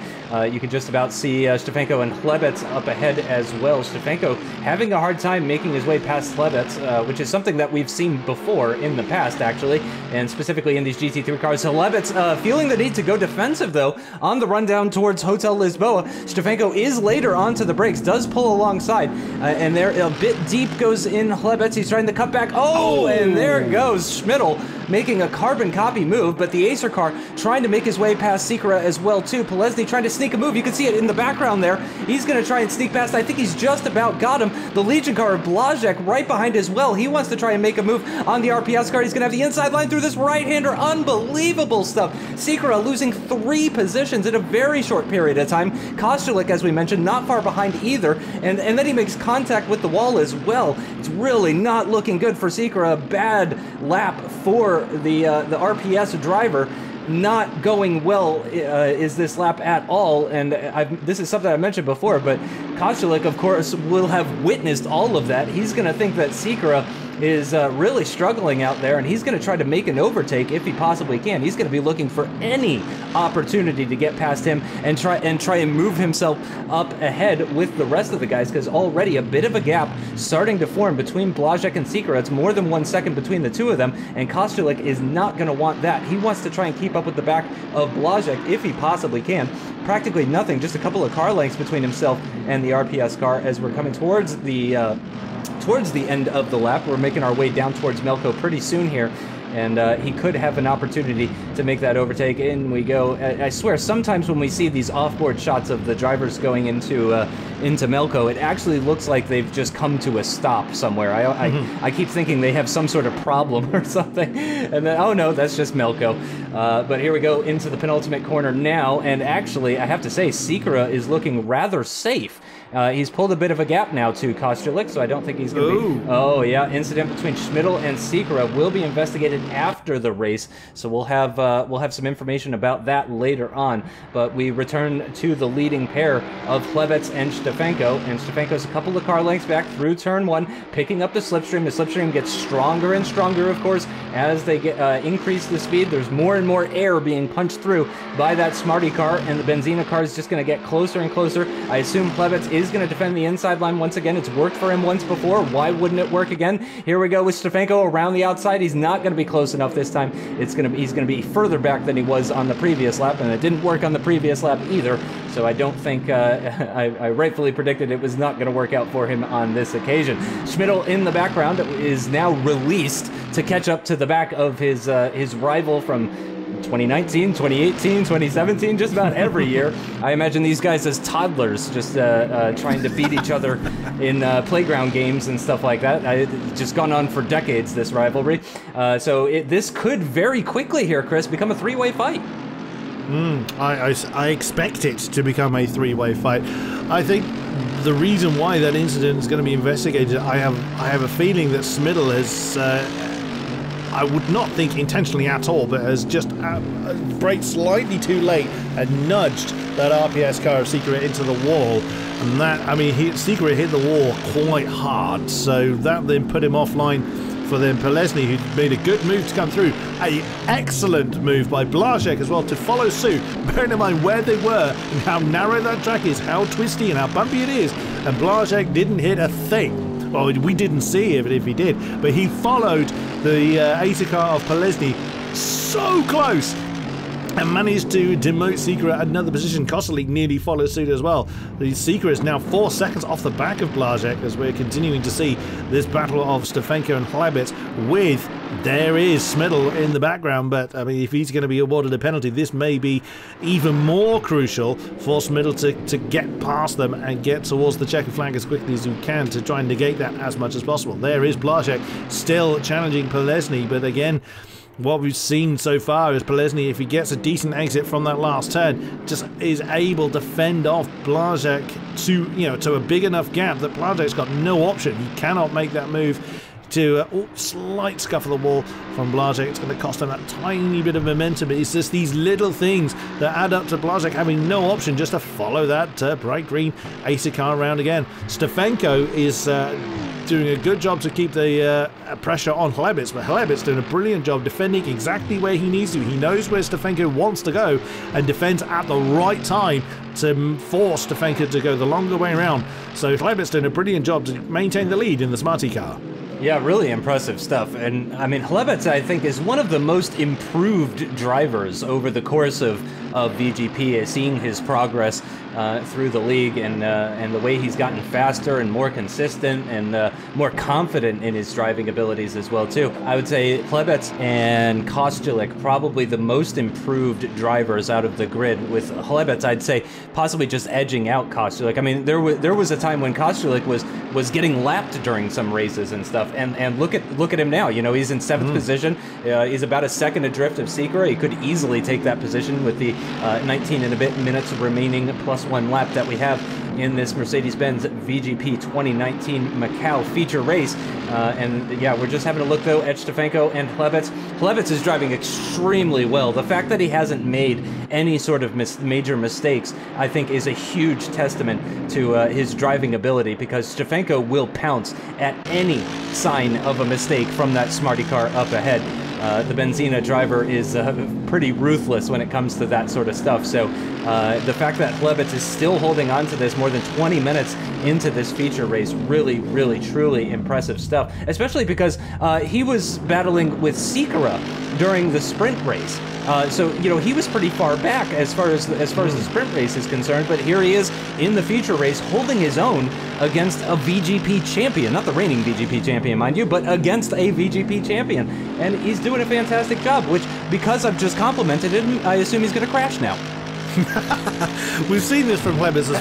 [SPEAKER 1] You can just about see Stefanko and Chlebets up ahead as well. Stefanko having a hard time making his way past Chlebets, which is something that we've seen before in the past, actually, and specifically in these GT3 cars. Chlebets feeling the need to go defensive, though, on the run down towards Hotel Lisboa. Stefanko is later onto the brakes, does pull alongside, and there a bit deep goes in Chlebets. He's trying to cut back. Oh, and there goes Schmidl making a carbon copy move, but the Acer car trying to make his way past Sikora as well, too. Polesny trying to sneak a move. You can see it in the background there. He's going to try and sneak past. I think he's just about got him. The Legion car of Blazek right behind as well. He wants to try and make a move on the RPS car. He's going to have the inside line through this right-hander. Unbelievable stuff. Sikora losing 3 positions in a very short period of time. Kostulik, as we mentioned, not far behind either, and then he makes contact with the wall as well. It's really not looking good for Sikora. Bad lap for the RPS driver. Not going well is this lap at all, and this is something I mentioned before, but Kostulik, of course, will have witnessed all of that. He's going to think that Sikora is really struggling out there, and he's going to try to make an overtake if he possibly can. He's going to be looking for any opportunity to get past him and try and move himself up ahead with the rest of the guys, because already a bit of a gap starting to form between Blazek and Sikora. It's more than 1 second between the two of them, and Kostulik is not going to want that. He wants to try and keep up with the back of Blazek if he possibly can. Practically nothing, just a couple of car lengths between himself and the RPS car as we're coming towards the end of the lap. We're making our way down towards Melko pretty soon here, and he could have an opportunity to make that overtake. In we go. I swear, sometimes when we see these off-board shots of the drivers going into Melko, it actually looks like they've just come to a stop somewhere. I keep thinking they have some sort of problem or something, and then, oh no, that's just Melko. But here we go into the penultimate corner now, and actually, I have to say, Sikora is looking rather safe. He's pulled a bit of a gap now to Kostulik, so I don't think he's going to be... Oh, yeah, incident between Schmidl and Sikora will be investigated after the race, so we'll have some information about that later on. But we return to the leading pair of Chlebets and Stefanko, and Stefanko's a couple of car lengths back through turn 1, picking up the slipstream. The slipstream gets stronger and stronger, of course, as they increase the speed. There's more and more air being punched through by that Smarty car, and the Benzina car is just going to get closer and closer. I assume Chlebets is going to defend the inside line once again. It's worked for him once before. Why wouldn't it work again? Here we go with Stefanko around the outside. He's not going to be close enough this time. He's going to be further back than he was on the previous lap, and it didn't work on the previous lap either. So I don't think I rightfully predicted it was not going to work out for him on this occasion. Schmidl in the background is now released to catch up to the back of his rival from 2019, 2018, 2017, just about every year. I imagine these guys as toddlers, just trying to beat each other in playground games and stuff like that. It's just gone on for decades, this rivalry. So this could very quickly here, Chris, become a three-way fight.
[SPEAKER 2] I expect it to become a three-way fight. I think the reason why that incident is going to be investigated, I have a feeling that Schmidl has... I would not think intentionally at all, but has just braked slightly too late and nudged that RPS car of Sikora into the wall. And that, I mean, Sikora hit the wall quite hard, so that then put him offline for then Polesny, who made a good move to come through. An excellent move by Blazek as well to follow suit, bearing in mind where they were and how narrow that track is, how twisty and how bumpy it is. And Blazek didn't hit a thing. Well, we didn't see it if he did, but he followed the Acer car of Polesny so close and managed to demote Sikora another position. Kostulik nearly follows suit as well. The Sikora is now 4 seconds off the back of Blazek as we're continuing to see this battle of Stefanko and Chlebets with, there is Schmidl in the background, but I mean, if he's going to be awarded a penalty, this may be even more crucial for Schmidl to get past them and get towards the checkered flag as quickly as he can to try and negate that as much as possible. There is Blazek still challenging Polesny, but again, what we've seen so far is Polesny, if he gets a decent exit from that last turn, just is able to fend off Blazek to a big enough gap that Blazek's got no option. He cannot make that move to slight scuff of the wall from Blazek. It's going to cost him that tiny bit of momentum. It's just these little things that add up to Blazek having no option just to follow that bright green Acer car around again. Stefanko is doing a good job to keep the pressure on Hlebets, but Hlebets doing a brilliant job defending exactly where he needs to. He knows where Stefanko wants to go and defends at the right time to force Stefanko to go the longer way around. So Hlebets doing a brilliant job to maintain the lead in the Smarty car.
[SPEAKER 1] Yeah, really impressive stuff. And I mean, Hlebets, I think, is one of the most improved drivers over the course of VGP, seeing his progress through the league and the way he's gotten faster and more consistent and more confident in his driving abilities as well, too. I would say Hlebets and Kostulik probably the most improved drivers out of the grid, with Hlebets, I'd say, possibly just edging out Kostulik. I mean, there was a time when Kostulik was getting lapped during some races and stuff, and look at him now. You know, he's in 7th position. He's about a second adrift of Sikora. He could easily take that position with the 19 and a bit minutes remaining plus 1 lap that we have in this Mercedes-Benz VGP 2019 Macau feature race. And yeah, we're just having a look though at Stefanko and Hlebets. Hlebets is driving extremely well. The fact that he hasn't made any sort of major mistakes, I think, is a huge testament to his driving ability, because Stefanko will pounce at any sign of a mistake from that Smarty car up ahead. The Benzina driver is pretty ruthless when it comes to that sort of stuff. So the fact that Hlebets is still holding on to this more than 20 minutes into this feature race, really, really, truly impressive stuff. Especially because he was battling with Sikora during the sprint race. So, you know, he was pretty far back as far as the sprint race is concerned, but here he is in the feature race holding his own against a VGP champion. Not the reigning VGP champion, mind you, but against a VGP champion. And he's doing a fantastic job, which, because I've just complimented him, I assume he's going to crash now.
[SPEAKER 2] We've seen this from Hlebets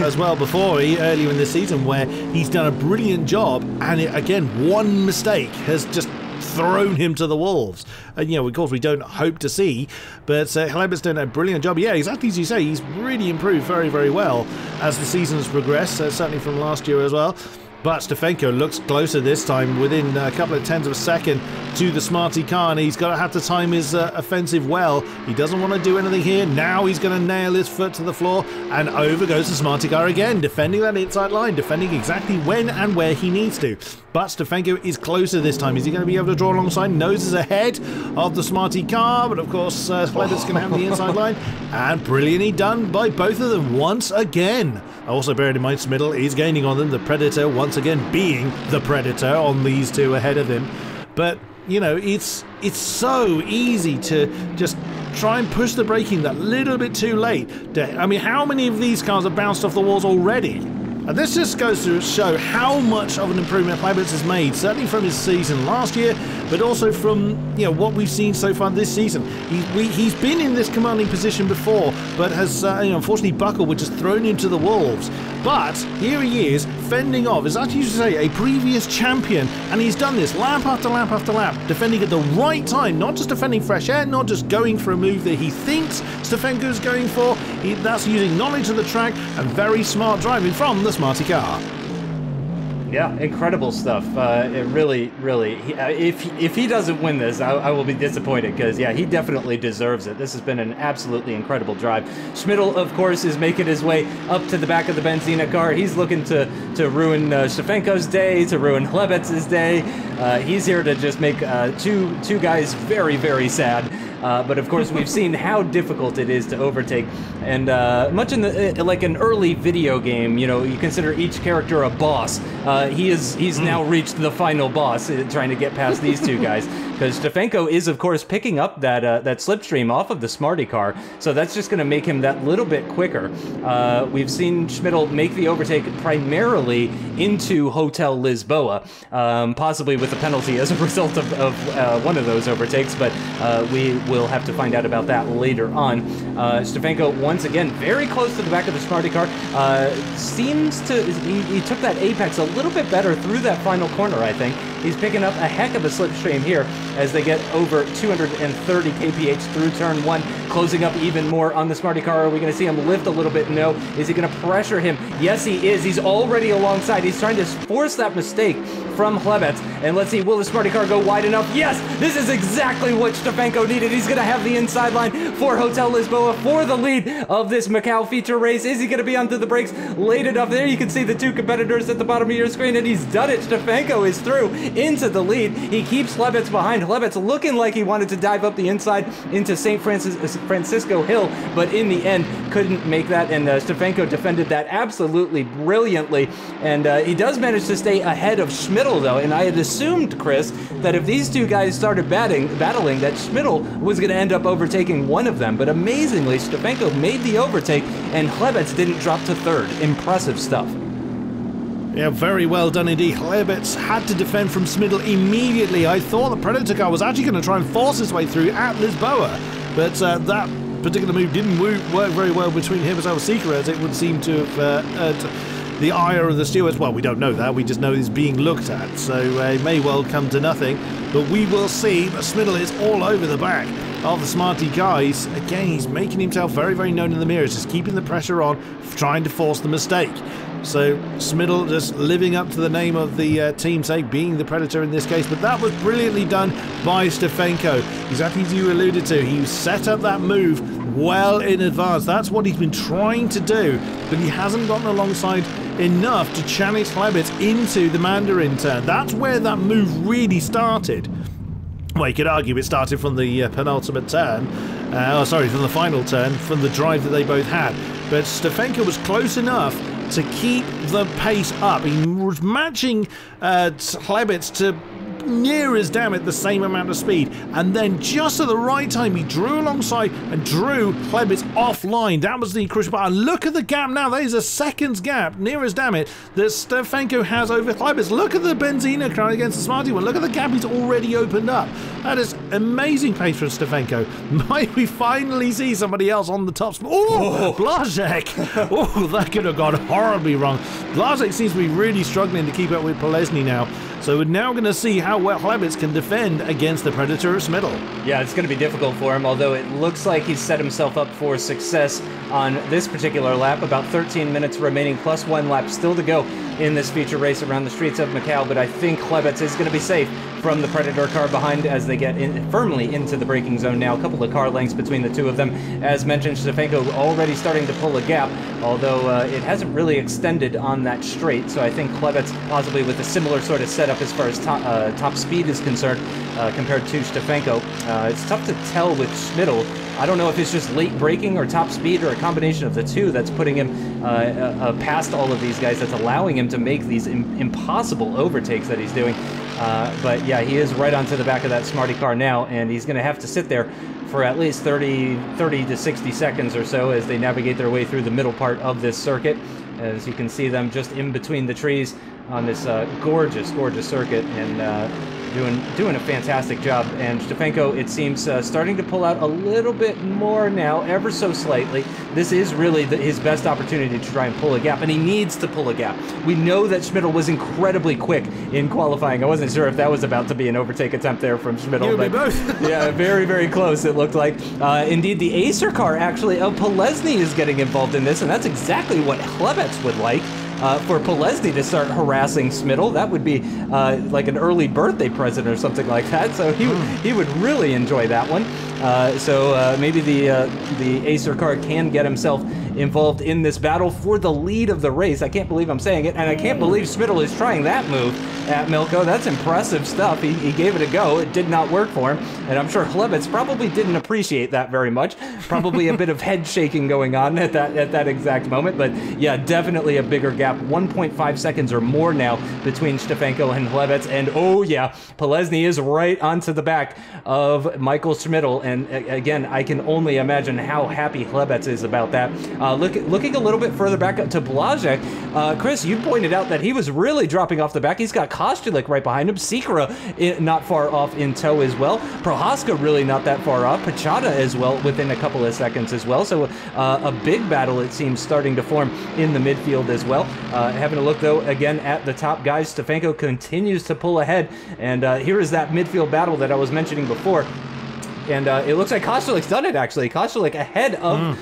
[SPEAKER 2] as well before, earlier in the season, where he's done a brilliant job, and again, one mistake has just thrown him to the wolves. And, you know, of course, we don't hope to see, but Hlebets done a brilliant job. Yeah, exactly as you say, he's really improved very, very well as the season has progressed, certainly from last year as well. But Stefanko looks closer this time, within a couple of tenths of a second to the Smarty car, and he's got to have to time his offensive well. He doesn't want to do anything here. Now he's going to nail his foot to the floor, and over goes the Smarty car again, defending that inside line, defending exactly when and where he needs to. But Stefanko is closer this time. Is he going to be able to draw alongside? Noses ahead of the Smarty car, but of course Hlebets going to have the inside line, and brilliantly done by both of them once again. Also bearing in mind, Smiddle is gaining on them, the Predator once again being the Predator on these two ahead of him. But, you know, it's so easy to just try and push the braking that little bit too late. I mean, how many of these cars have bounced off the walls already? And this just goes to show how much of an improvement Hlebets has made, certainly from his season last year, but also from, you know, what we've seen so far this season. He's been in this commanding position before, but has unfortunately buckled, which has thrown him to the wolves. But here he is, fending off, as I used to say, a previous champion, and he's done this lap after lap after lap, defending at the right time, not just defending fresh air, not just going for a move that he thinks Stefanko's going for. That's using knowledge of the track and very smart driving from the Smarty car.
[SPEAKER 1] Yeah, incredible stuff. It really, if he doesn't win this, I will be disappointed, because, yeah, he definitely deserves it. This has been an absolutely incredible drive. Schmidl, of course, is making his way up to the back of the Benzina car. He's looking to ruin Stefanko's day, to ruin Hlebets' day. He's here to just make two guys very, very sad. But of course, we've seen how difficult it is to overtake, and much in the like an early video game, you know, you consider each character a boss. He's now reached the final boss, trying to get past these two guys, because Stefanko is, of course, picking up that slipstream off of the Smarty car, so that's just going to make him that little bit quicker. We've seen Schmidl make the overtake primarily into Hotel Lisboa, possibly with a penalty as a result of one of those overtakes, but we will have to find out about that later on. Stefanko, once again, very close to the back of the Smarty car. Seems to... He took that apex a little bit better through that final corner, I think. He's picking up a heck of a slipstream here as they get over 230 kph through turn 1, closing up even more on the Smarty car. Are we going to see him lift a little bit? No. Is he going to pressure him? Yes, he is. He's already alongside. He's trying to force that mistake from Hlebets. And let's see, will the Smarty car go wide enough? Yes, this is exactly what Stefanko needed. He's going to have the inside line for Hotel Lisboa for the lead of this Macau feature race. Is he going to be onto the brakes late enough? There you can see the two competitors at the bottom of your screen, and he's done it. Stefanko is through into the lead. He keeps Hlebets behind. Hlebets looking like he wanted to dive up the inside into St. Francisco Hill, but in the end couldn't make that, and Stefanko defended that absolutely brilliantly, and he does manage to stay ahead of Schmidl though, and I had assumed, Chris, that if these two guys started battling, that Schmidl was going to end up overtaking one of them, but amazingly Stefanko made the overtake and Hlebets didn't drop to third. Impressive stuff.
[SPEAKER 2] Yeah, very well done indeed. Hlebets had to defend from Schmidl immediately. I thought the Predator car was actually going to try and force his way through at Lisboa, but that particular move didn't work very well between him and Sikra, as it would seem to have the ire of the stewards. Well, we don't know that, we just know he's being looked at, so it may well come to nothing, but we will see. But Schmidl is all over the back of the Smarty guys. Again, he's making himself very, very known in the mirrors, just keeping the pressure on, trying to force the mistake. So Schmidl just living up to the name of the team, say, being the Predator in this case. But that was brilliantly done by Stefanko. Exactly as you alluded to, he set up that move well in advance. That's what he's been trying to do, but he hasn't gotten alongside enough to challenge Hlebets into the Mandarin turn. That's where that move really started. Well, you could argue it started from the penultimate turn, from the final turn, from the drive that they both had. But Stefanko was close enough to keep the pace up. He was matching Hlebets to near as damn it the same amount of speed, and then just at the right time he drew alongside and drew Hlebets offline. That was the crucial part. And look at the gap now. That is a second's gap, near as damn it, that Stefanko has over Hlebets. Look at the Benzina car against the Smarty one. Look at the gap he's already opened up. That is amazing pace from Stefanko. Might we finally see somebody else on the top spot? Oh, Blazek! Oh, that could have gone horribly wrong. Blazek seems to be really struggling to keep up with Polesny now. So we're now going to see how well Hlebets can defend against the Predator of Schmidl. Yeah, it's going to be difficult for him, although it looks like he's set himself up for success on this particular lap. About 13 minutes remaining, plus one lap still to go in this feature race around the streets of Macau, but I think Hlebets is going to be safe from the Predator car behind as they get firmly into the braking zone now. A couple of car lengths between the two of them. As mentioned, Stefanko already starting to pull a gap, although it hasn't really extended on that straight, so I think Hlebets possibly with a similar sort of setup as far as top speed is concerned compared to Stefanko. It's tough to tell with Schmidl. I don't know if it's just late braking or top speed or a combination of the two that's putting him past all of these guys, that's allowing him to make these impossible overtakes that he's doing. But yeah, he is right onto the back of that Smarty car now, and he's going to have to sit there for at least 30 to 60 seconds or so as they navigate their way through the middle part of this circuit. As you can see them just in between the trees on this gorgeous, gorgeous circuit, and doing a fantastic job. And Stefanko, it seems, starting to pull out a little bit more now, ever so slightly. This is really his best opportunity to try and pull a gap, and he needs to pull a gap. We know that Schmidl was incredibly quick in qualifying. I wasn't sure if that was about to be an overtake attempt there from Schmidl, but both. Yeah, very, very close it looked like. Indeed, the Acer car actually of Polesny is getting involved in this, and that's exactly what Hlebets would like. For Polesny to start harassing Schmidl, that would be like an early birthday present or something like that. So he would really enjoy that one. So maybe the Acer car can get himself involved in this battle for the lead of the race. I can't believe I'm saying it, and I can't believe Schmidl is trying that move at Milko. That's impressive stuff. He gave it a go. It did not work for him, and I'm sure Hlebets probably didn't appreciate that very much. Probably a bit of head shaking going on at that exact moment. But yeah, definitely a bigger gap. 1.5 seconds or more now between Stefanko and Hlebets, and oh yeah, Polesny is right onto the back of Michael Schmidl, and again, I can only imagine how happy Hlebets is about that. Looking a little bit further back up to Blazek, Chris, you pointed out that he was really dropping off the back. He's got Kostulik right behind him, Sikra not far off in tow as well, Prohaska really not that far off, Pachata as well within a couple of seconds as well, so a big battle it seems starting to form in the midfield as well. Having a look though again at the top guys, Stefanko continues to pull ahead, and here is that midfield battle that I was mentioning before.
[SPEAKER 1] And it looks like Kostelik's done it, actually. Kostelik ahead of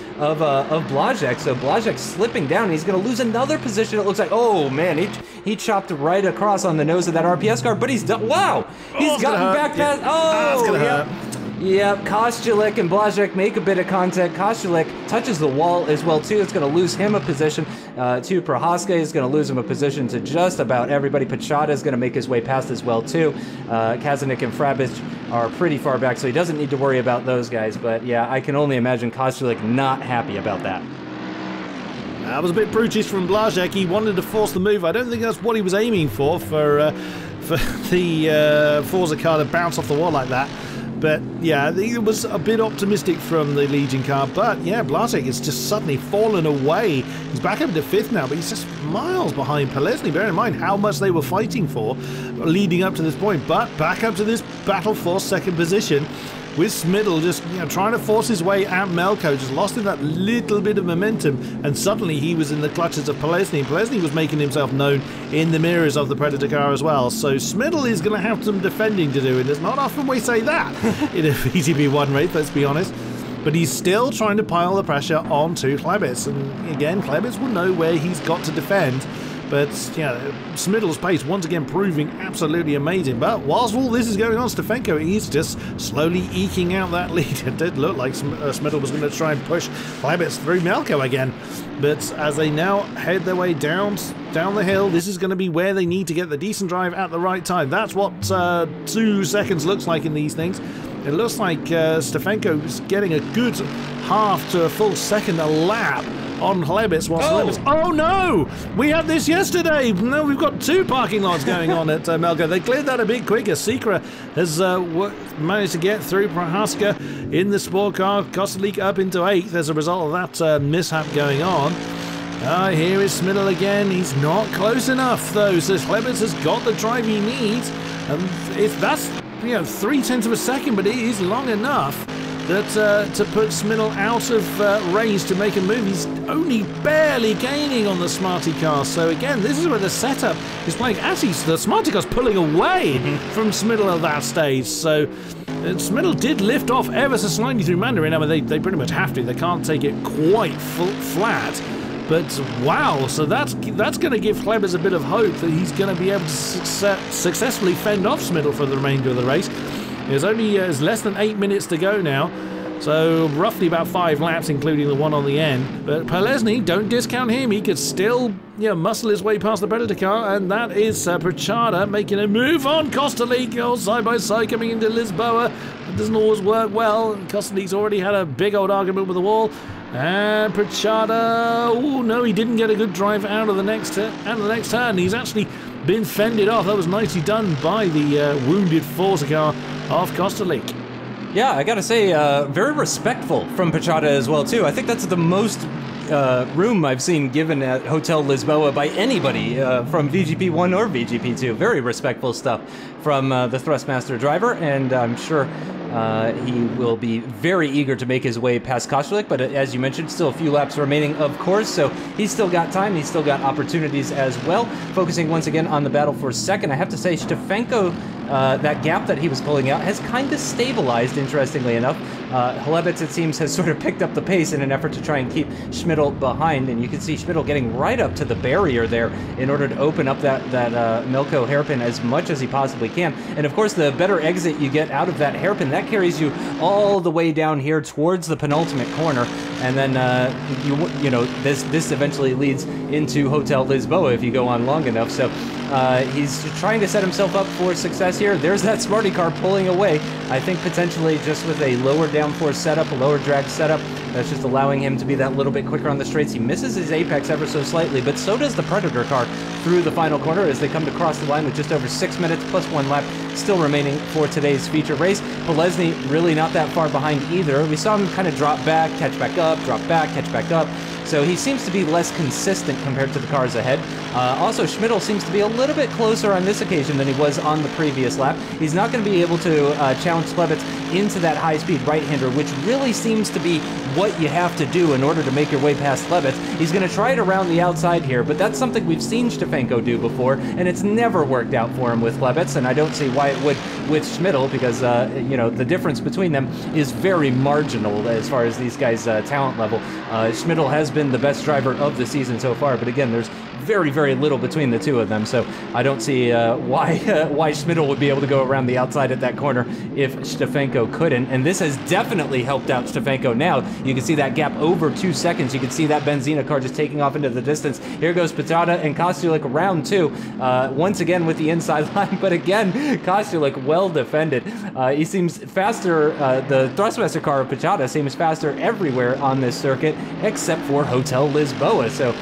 [SPEAKER 1] Blazek. So Blazek slipping down. He's going to lose another position. It looks like, oh, man, he chopped right across on the nose of that RPS car. But he's done, wow, he's gotten back past,
[SPEAKER 2] that's going to hurt.
[SPEAKER 1] Yep, Kostelik and Blazek make a bit of contact. Kostelik touches the wall as well, too. It's going to lose him a position to Prohaska. Is going to lose him a position to just about everybody. Pachada is going to make his way past as well, too. Kazanik and Frabic are pretty far back, so he doesn't need to worry about those guys. But, yeah, I can only imagine Kostelik not happy about that.
[SPEAKER 2] That was a bit brutish from Blazek. He wanted to force the move. I don't think that's what he was aiming for the Forza car to bounce off the wall like that. But, yeah, it was a bit optimistic from the Legion car. But, yeah, Blazek has just suddenly fallen away. He's back up to 5th now, but he's just miles behind Polesny. Bear in mind how much they were fighting for leading up to this point. But back up to this battle for 2nd position, with Smiddle just trying to force his way at Melko, just lost in that little bit of momentum, and suddenly he was in the clutches of Polesny. Polesny was making himself known in the mirrors of the Predator car as well, so Smiddle is going to have some defending to do, and it's not often we say that in a VGP1 race, let's be honest. But he's still trying to pile the pressure onto Klebitz, and again, Klebitz will know where he's got to defend. But, yeah, Smiddle's pace once again proving absolutely amazing. But whilst all this is going on, Stefanko is just slowly eking out that lead. It did look like Smiddle was going to try and push Klebitz through Melko again. But as they now head their way down the hill, this is going to be where they need to get the decent drive at the right time. That's what 2 seconds looks like in these things. It looks like Stefanko is getting a good half to a full second a lap on Klebitz. Oh no! We had this yesterday! No, we've got 2 parking lots going on at Melko. They cleared that a bit quicker. Sikra has managed to get through Prohaska in the sport car. Kostelik up into 8th as a result of that mishap going on. Here is Smiddle again. He's not close enough though, so Klebitz has got the drive he needs. And if that's 0.3 of a second, but it is long enough that to put Smiddle out of range to make a move. He's only barely gaining on the Smarty car. So again, this is where the setup is playing. Actually, the Smarty car's pulling away from Smiddle at that stage. So Smiddle did lift off ever so slightly through Mandarin. I mean, they pretty much have to. They can't take it quite flat. But wow, so that's going to give Klebitz a bit of hope that he's going to be able to successfully fend off Smiddle for the remainder of the race. There's only less than 8 minutes to go now, so roughly about 5 laps, including the one on the end. But Polesny, don't discount him. He could still muscle his way past the Predator car, and that is Prachada making a move on Kostelik, all side by side coming into Lisboa. It doesn't always work well. Kostelik's already had a big old argument with the wall. And Prachada, oh no, he didn't get a good drive out of the next turn. He's actually been fended off. That was nicely done by the wounded Forza car of Kostelik.
[SPEAKER 1] Yeah, I gotta say, very respectful from Prachada as well, too. I think that's the most room I've seen given at Hotel Lisboa by anybody from VGP1 or VGP2. Very respectful stuff from the Thrustmaster driver, and I'm sure he will be very eager to make his way past Kostelik, but as you mentioned, still a few laps remaining, of course, so he's still got time, he's still got opportunities as well. Focusing once again on the battle for second, I have to say, Stefanko, that gap that he was pulling out has kind of stabilized, interestingly enough. Klebitz, it seems, has sort of picked up the pace in an effort to try and keep Smiddle behind, and you can see Smiddle getting right up to the barrier there in order to open up that Melko hairpin as much as he possibly can. And of course, the better exit you get out of that hairpin, that carries you all the way down here towards the penultimate corner, and then you know this eventually leads into Hotel Lisboa if you go on long enough. So he's trying to set himself up for success here. There's that Smarty car pulling away. I think potentially just with a lower downforce setup, a lower drag setup, that's just allowing him to be that little bit quicker on the straights. He misses his apex ever so slightly, but so does the Predator car through the final corner as they come to cross the line with just over 6 minutes plus 1 lap still remaining for today's feature race. Polesny really not that far behind either. We saw him kind of drop back, catch back up, drop back, catch back up. So he seems to be less consistent compared to the cars ahead. Also, Smiddle seems to be a little bit closer on this occasion than he was on the previous lap. He's not going to be able to challenge Klebitz into that high-speed right-hander, which really seems to be what you have to do in order to make your way past Klebets. He's going to try it around the outside here, but that's something we've seen Stefanko do before, and it's never worked out for him with Klebets, and I don't see why it would with Schmidl, because you know, the difference between them is very marginal as far as these guys' talent level. Schmidl has been the best driver of the season so far, but again, there's very, very little between the two of them, so I don't see why Schmidl would be able to go around the outside at that corner if Stefanko couldn't, and this has definitely helped out Stefanko now. You can see that gap over 2 seconds. You can see that Benzina car just taking off into the distance. Here goes Pachada and Kostulik round 2, once again with the inside line, but again, Kostulik well defended. He seems faster, the Thrustmaster car of Pachada seems faster everywhere on this circuit, except for Hotel Lisboa, so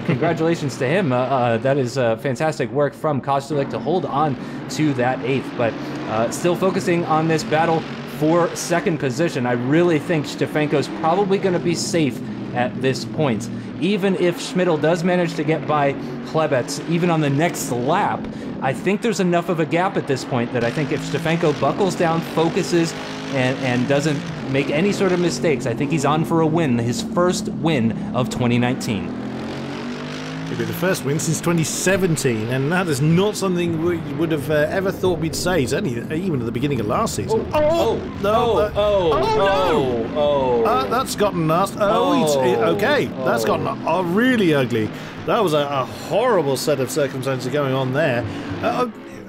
[SPEAKER 1] congratulations to him. That is fantastic work from Kostulik to hold on to that 8th, but still focusing on this battle for 2nd position. I really think Stefanko's probably going to be safe at this point. Even if Schmidl does manage to get by Klebets, even on the next lap, I think there's enough of a gap at this point that I think if Stefanko buckles down, focuses, and doesn't make any sort of mistakes, I think he's on for a win, his first win of 2019.
[SPEAKER 2] It'll be the first win since 2017, and that is not something we would have ever thought we'd say, certainly even at the beginning of last season. That's gotten nasty. Okay, that's gotten really ugly. That was a horrible set of circumstances going on there.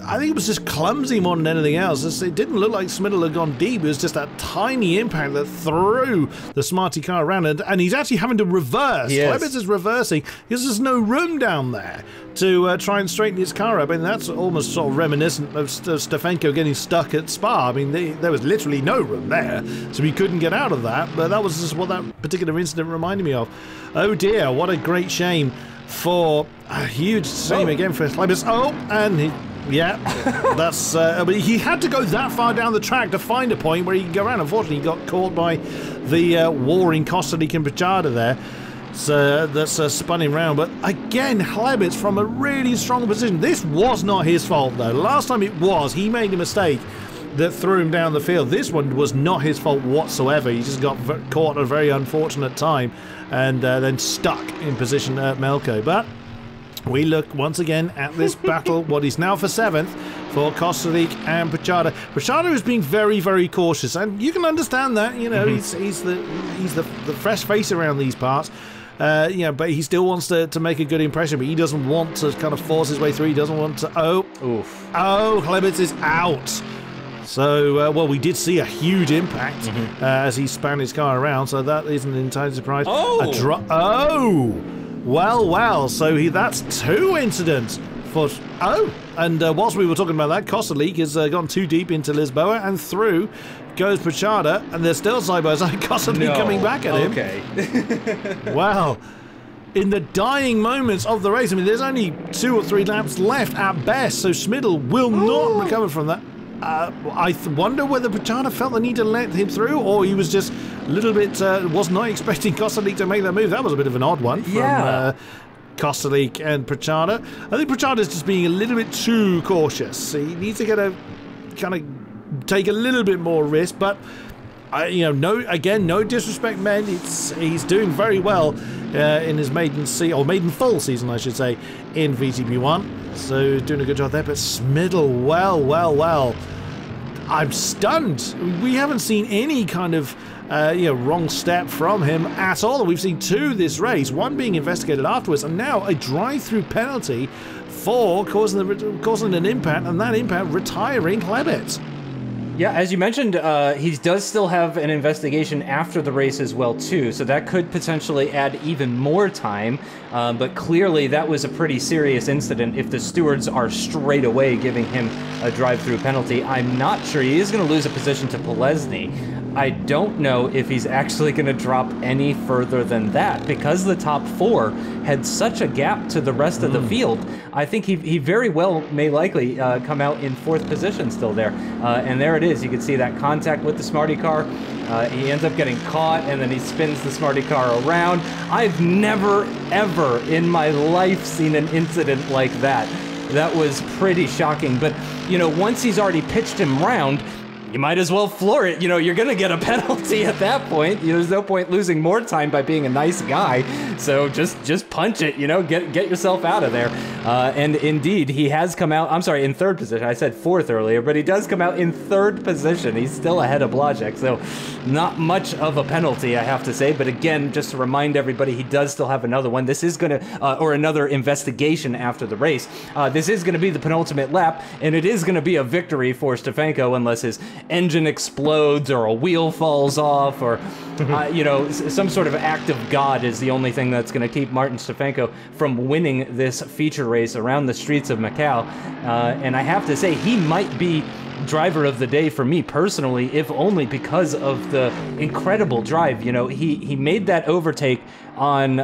[SPEAKER 2] I think it was just clumsy more than anything else. It didn't look like Schmidl had gone deep. It was just that tiny impact that threw the Smarty car around, and he's actually having to reverse. Klebets is reversing because there's no room down there to try and straighten his car up, and that's almost sort of reminiscent of Stefanko getting stuck at Spa. I mean, there was literally no room there, so he couldn't get out of that, but that was just what that particular incident reminded me of. Oh dear, what a great shame for a huge shame again for Klebets. Yeah, that's. But he had to go that far down the track to find a point where he could go around. Unfortunately, he got caught by the warring Kostulik and Pachada there. So that's spun him round. But again, Klebets from a really strong position. This was not his fault, though. Last time it was. He made a mistake that threw him down the field. This one was not his fault whatsoever. He just got caught at a very unfortunate time and then stuck in position at Melko. But we look once again at this battle, what is now for 7th, for Kostulik and Pachada. Pachada is being very, very cautious, and you can understand that. You know, he's the fresh face around these parts. You know, but he still wants to make a good impression, but he doesn't want to kind of force his way through. He doesn't want to. Klebets is out. So, well, we did see a huge impact as he span his car around, so that isn't an entirely surprise. Well, so that's 2 incidents for... and whilst we were talking about that, Kostulik has gone too deep into Lisboa, and through goes Pachada, and they're still side by side. Kostulik coming back at him. Okay. Well, in the dying moments of the race, I mean, there's only 2 or 3 laps left at best, so Schmidl will not recover from that. I wonder whether Pachada felt the need to let him through, or he was just a little bit was not expecting Kostulik to make that move. That was a bit of an odd one from Kostulik and Pachada. I think Pachada's just being a little bit too cautious. He needs to get a kind of take a little bit more risk, but you know, no disrespect, men. He's doing very well in his maiden full season, I should say, in VGP1. So doing a good job there. But Schmidl, well, I'm stunned. We haven't seen any kind of wrong step from him at all. We've seen 2 this race, 1 being investigated afterwards, and now a drive-through penalty for causing an impact, and that impact retiring Klebets.
[SPEAKER 1] Yeah, as you mentioned, he does still have an investigation after the race as well, too, so that could potentially add even more time, but clearly that was a pretty serious incident if the stewards are straight away giving him a drive-through penalty. I'm not sure. He is going to lose a position to Polesny. I don't know if he's actually going to drop any further than that, because the top 4 had such a gap to the rest of the field. I think he very well may likely come out in 4th position still there. And there it is. You can see that contact with the Smarty car. He ends up getting caught, and then he spins the Smarty car around. I've never, ever in my life seen an incident like that. That was pretty shocking. But, you know, once he's already pitched him round, you might as well floor it. You know, you're going to get a penalty at that point. You know, there's no point losing more time by being a nice guy. So just punch it, you know, get yourself out of there. And indeed, he has come out, I'm sorry, in third position. I said fourth earlier, but he does come out in third position. He's still ahead of Blazek, so not much of a penalty, I have to say. But again, just to remind everybody, he does still have another one. This is going to, or another investigation after the race. This is going to be the penultimate lap, and it is going to be a victory for Stefanko unless his engine explodes or a wheel falls off or, you know, some sort of act of God is the only thing that's going to keep Martin Stefanko from winning this feature race around the streets of Macau. And I have to say, he might be driver of the day for me personally, if only because of the incredible drive. You know, he made that overtake on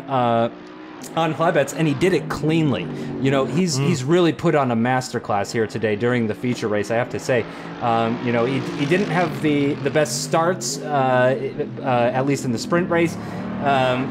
[SPEAKER 1] Hlebets, and he did it cleanly. You know, he's really put on a masterclass here today during the feature race, I have to say. You know, he didn't have the best starts, at least in the sprint race.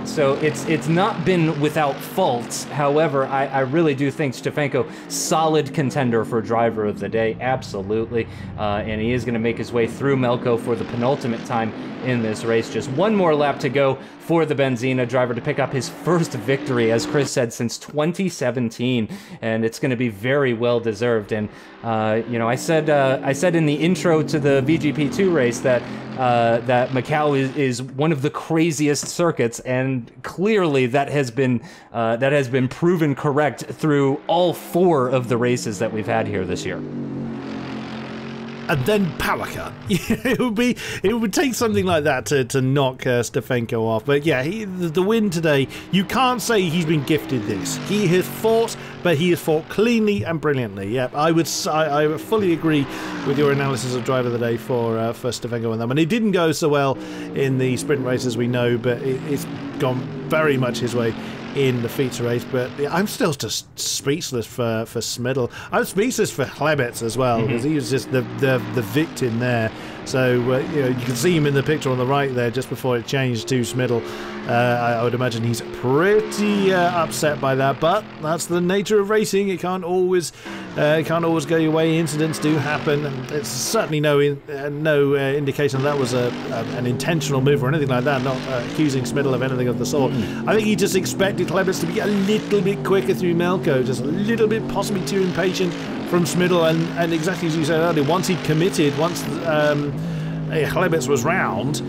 [SPEAKER 1] So it's not been without faults. However, I really do think Stefanko, solid contender for driver of the day, absolutely. And he is going to make his way through Melko for the penultimate time in this race. Just one more lap to go for the Benzina driver to pick up his first victory, as Chris said, since 2017, and it's going to be very well deserved. And you know, I said in the intro to the VGP2 race that that Macau is one of the craziest circuits, and clearly that has been proven correct through all 4 of the races that we've had here this year.
[SPEAKER 2] And then power cut. It would take something like that to knock Stefanko off. But yeah, the win today, you can't say he's been gifted this. He has fought, but he has fought cleanly and brilliantly. Yeah, I fully agree with your analysis of driver of the day for Stefanko and them. And it didn't go so well in the sprint race, as we know, but it's gone very much his way in the feature race. But I'm still just speechless for Smidl. I'm speechless for Hlebets as well, because he was just the victim there. So you know, you can see him in the picture on the right there just before it changed to Smidl. I would imagine he's pretty upset by that, but that's the nature of racing. It can't always go your way. Incidents do happen, and it's certainly no indication that was an intentional move or anything like that. Not accusing Smidl of anything of the sort. I think he just expected Hlebets to be a little bit quicker through Melko, just a little bit possibly too impatient from Smidl, and exactly as you said earlier, once he'd committed, once Hlebets was round,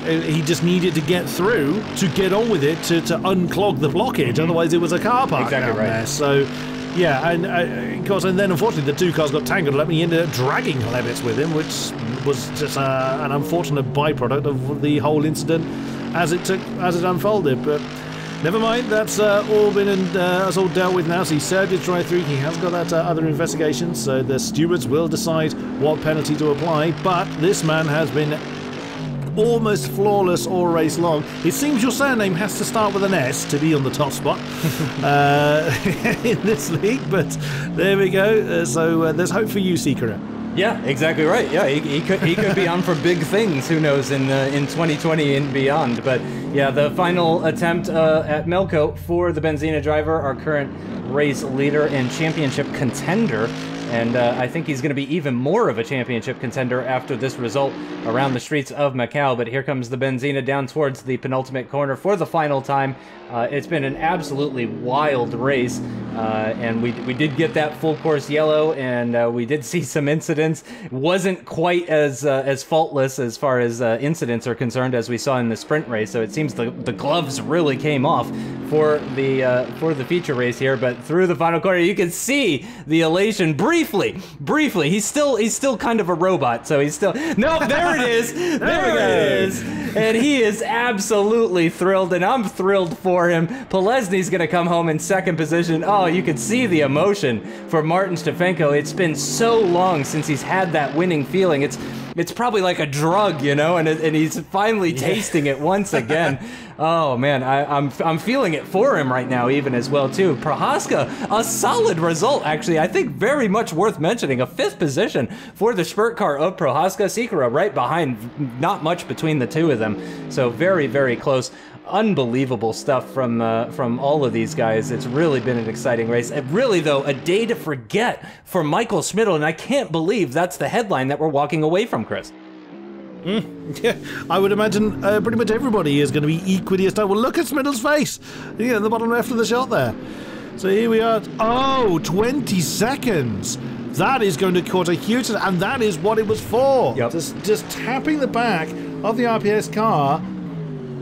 [SPEAKER 2] he just needed to get through to get on with it to unclog the blockage. Otherwise, it was a car park
[SPEAKER 1] exactly
[SPEAKER 2] down
[SPEAKER 1] right
[SPEAKER 2] there. So, yeah, and of course, and then unfortunately the 2 cars got tangled up, and he ended up dragging Hlebets with him, which was just an unfortunate byproduct of the whole incident as it unfolded. But never mind, that's all been and that's all dealt with now. So he served his drive through. He has got that other investigation, so the stewards will decide what penalty to apply. But this man has been almost flawless all race long. It seems your surname has to start with an S to be on the top spot in this league, but there we go. So there's hope for you, Secret.
[SPEAKER 1] Yeah, exactly right. Yeah, he could be on for big things. Who knows in 2020 and beyond? But yeah, the final attempt at Melko for the Benzina driver, our current race leader and championship contender. And I think he's going to be even more of a championship contender after this result around the streets of Macau. But here comes the Benzina down towards the penultimate corner for the final time. It's been an absolutely wild race, and we did get that full course yellow, and we did see some incidents. Wasn't quite as faultless as far as incidents are concerned as we saw in the sprint race. So it seems the gloves really came off for the feature race here. But through the final corner, you can see the elation briefly. He's still kind of a robot. So he's still there it is. There it is. And he is absolutely thrilled, and I'm thrilled for him. Polesny's going to come home in second position. Oh, you can see the emotion for Martin Stefanko. It's been so long since he's had that winning feeling. It's probably like a drug, you know, and he's finally tasting it once again. Oh man, I'm feeling it for him right now, even as well too. Prohaska, a solid result actually. I think very much worth mentioning. A 5th position for the spurt car of Prohaska. Sikora right behind, not much between the two of them. So very, very close. unbelievable stuff from all of these guys. It's really been an exciting race. Really, though, a day to forget for Michael Schmidl, and I can't believe that's the headline that we're walking away from, Chris.
[SPEAKER 2] Yeah, I would imagine pretty much everybody is going to be equally as tired. Well, look at Schmidl's face. Yeah, in the bottom left of the shot there. So here we are. Oh, 20 seconds. That is going to cause a huge... And that is what it was for.
[SPEAKER 1] Yep.
[SPEAKER 2] Just tapping the back of the RPS car.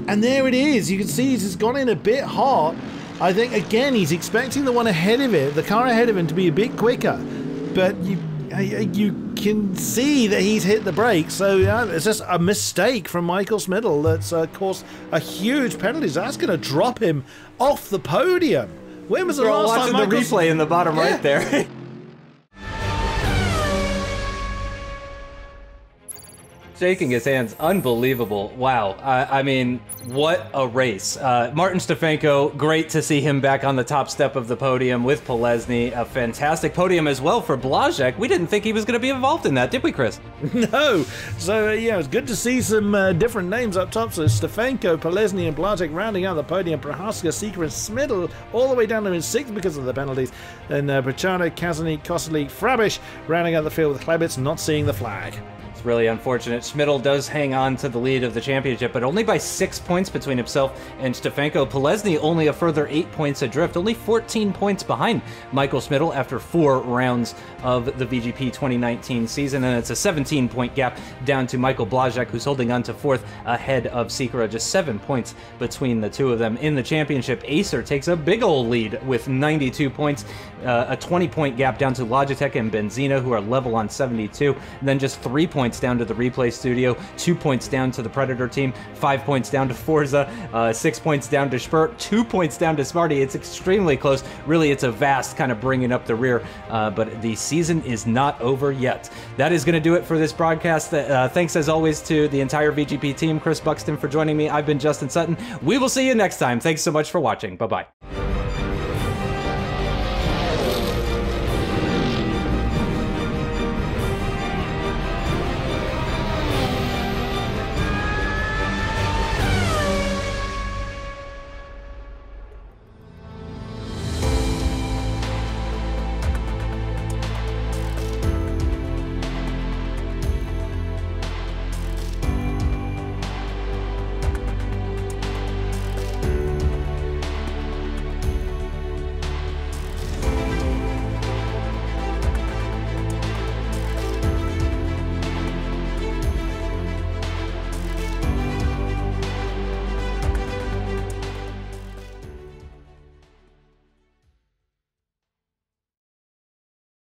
[SPEAKER 2] And there it is. You can see he's just gone in a bit hot. I think, again, he's expecting the one ahead of it, the car ahead of him, to be a bit quicker. But you can see that he's hit the brakes, so yeah, it's just a mistake from Michael Schmidl that's caused a huge penalty. That's going to drop him off the podium. When was the last time
[SPEAKER 1] the replay in the bottom right there? Shaking his hands, unbelievable. Wow, I mean, what a race. Martin Stefanko, great to see him back on the top step of the podium with Polesny. A fantastic podium as well for Blazek. We didn't think he was going to be involved in that, did we, Chris?
[SPEAKER 2] No. So, yeah, it was good to see some different names up top. So, Stefanko, Polesny, and Blazek rounding out the podium. Prohaska, Seeker, and Schmidl all the way down to in 6th because of the penalties. Then Brachano, Kazany, Kostely, Frabish rounding out the field with Klebitz not seeing the flag.
[SPEAKER 1] It's really unfortunate. Schmidl does hang on to the lead of the championship, but only by 6 points between himself and Stefanko. Polesny only a further 8 points adrift, only 14 points behind Michael Schmidl after 4 rounds of the VGP 2019 season, and it's a 17-point gap down to Michael Blazek, who's holding on to 4th ahead of Sikora. Just 7 points between the two of them. In the championship, Acer takes a big old lead with 92 points, a 20-point gap down to Logitech and Benzina, who are level on 72, and then just 3 points down to the Replay Studio, 2 points down to the Predator team, 5 points down to Forza, 6 points down to Spurt, 2 points down to Smarty. It's extremely close. Really, it's a vast kind of bringing up the rear, but the season is not over yet. That is going to do it for this broadcast. Thanks, as always, to the entire VGP team, Chris Buxton, for joining me. I've been Justin Sutton. We will see you next time. Thanks so much for watching. Bye-bye.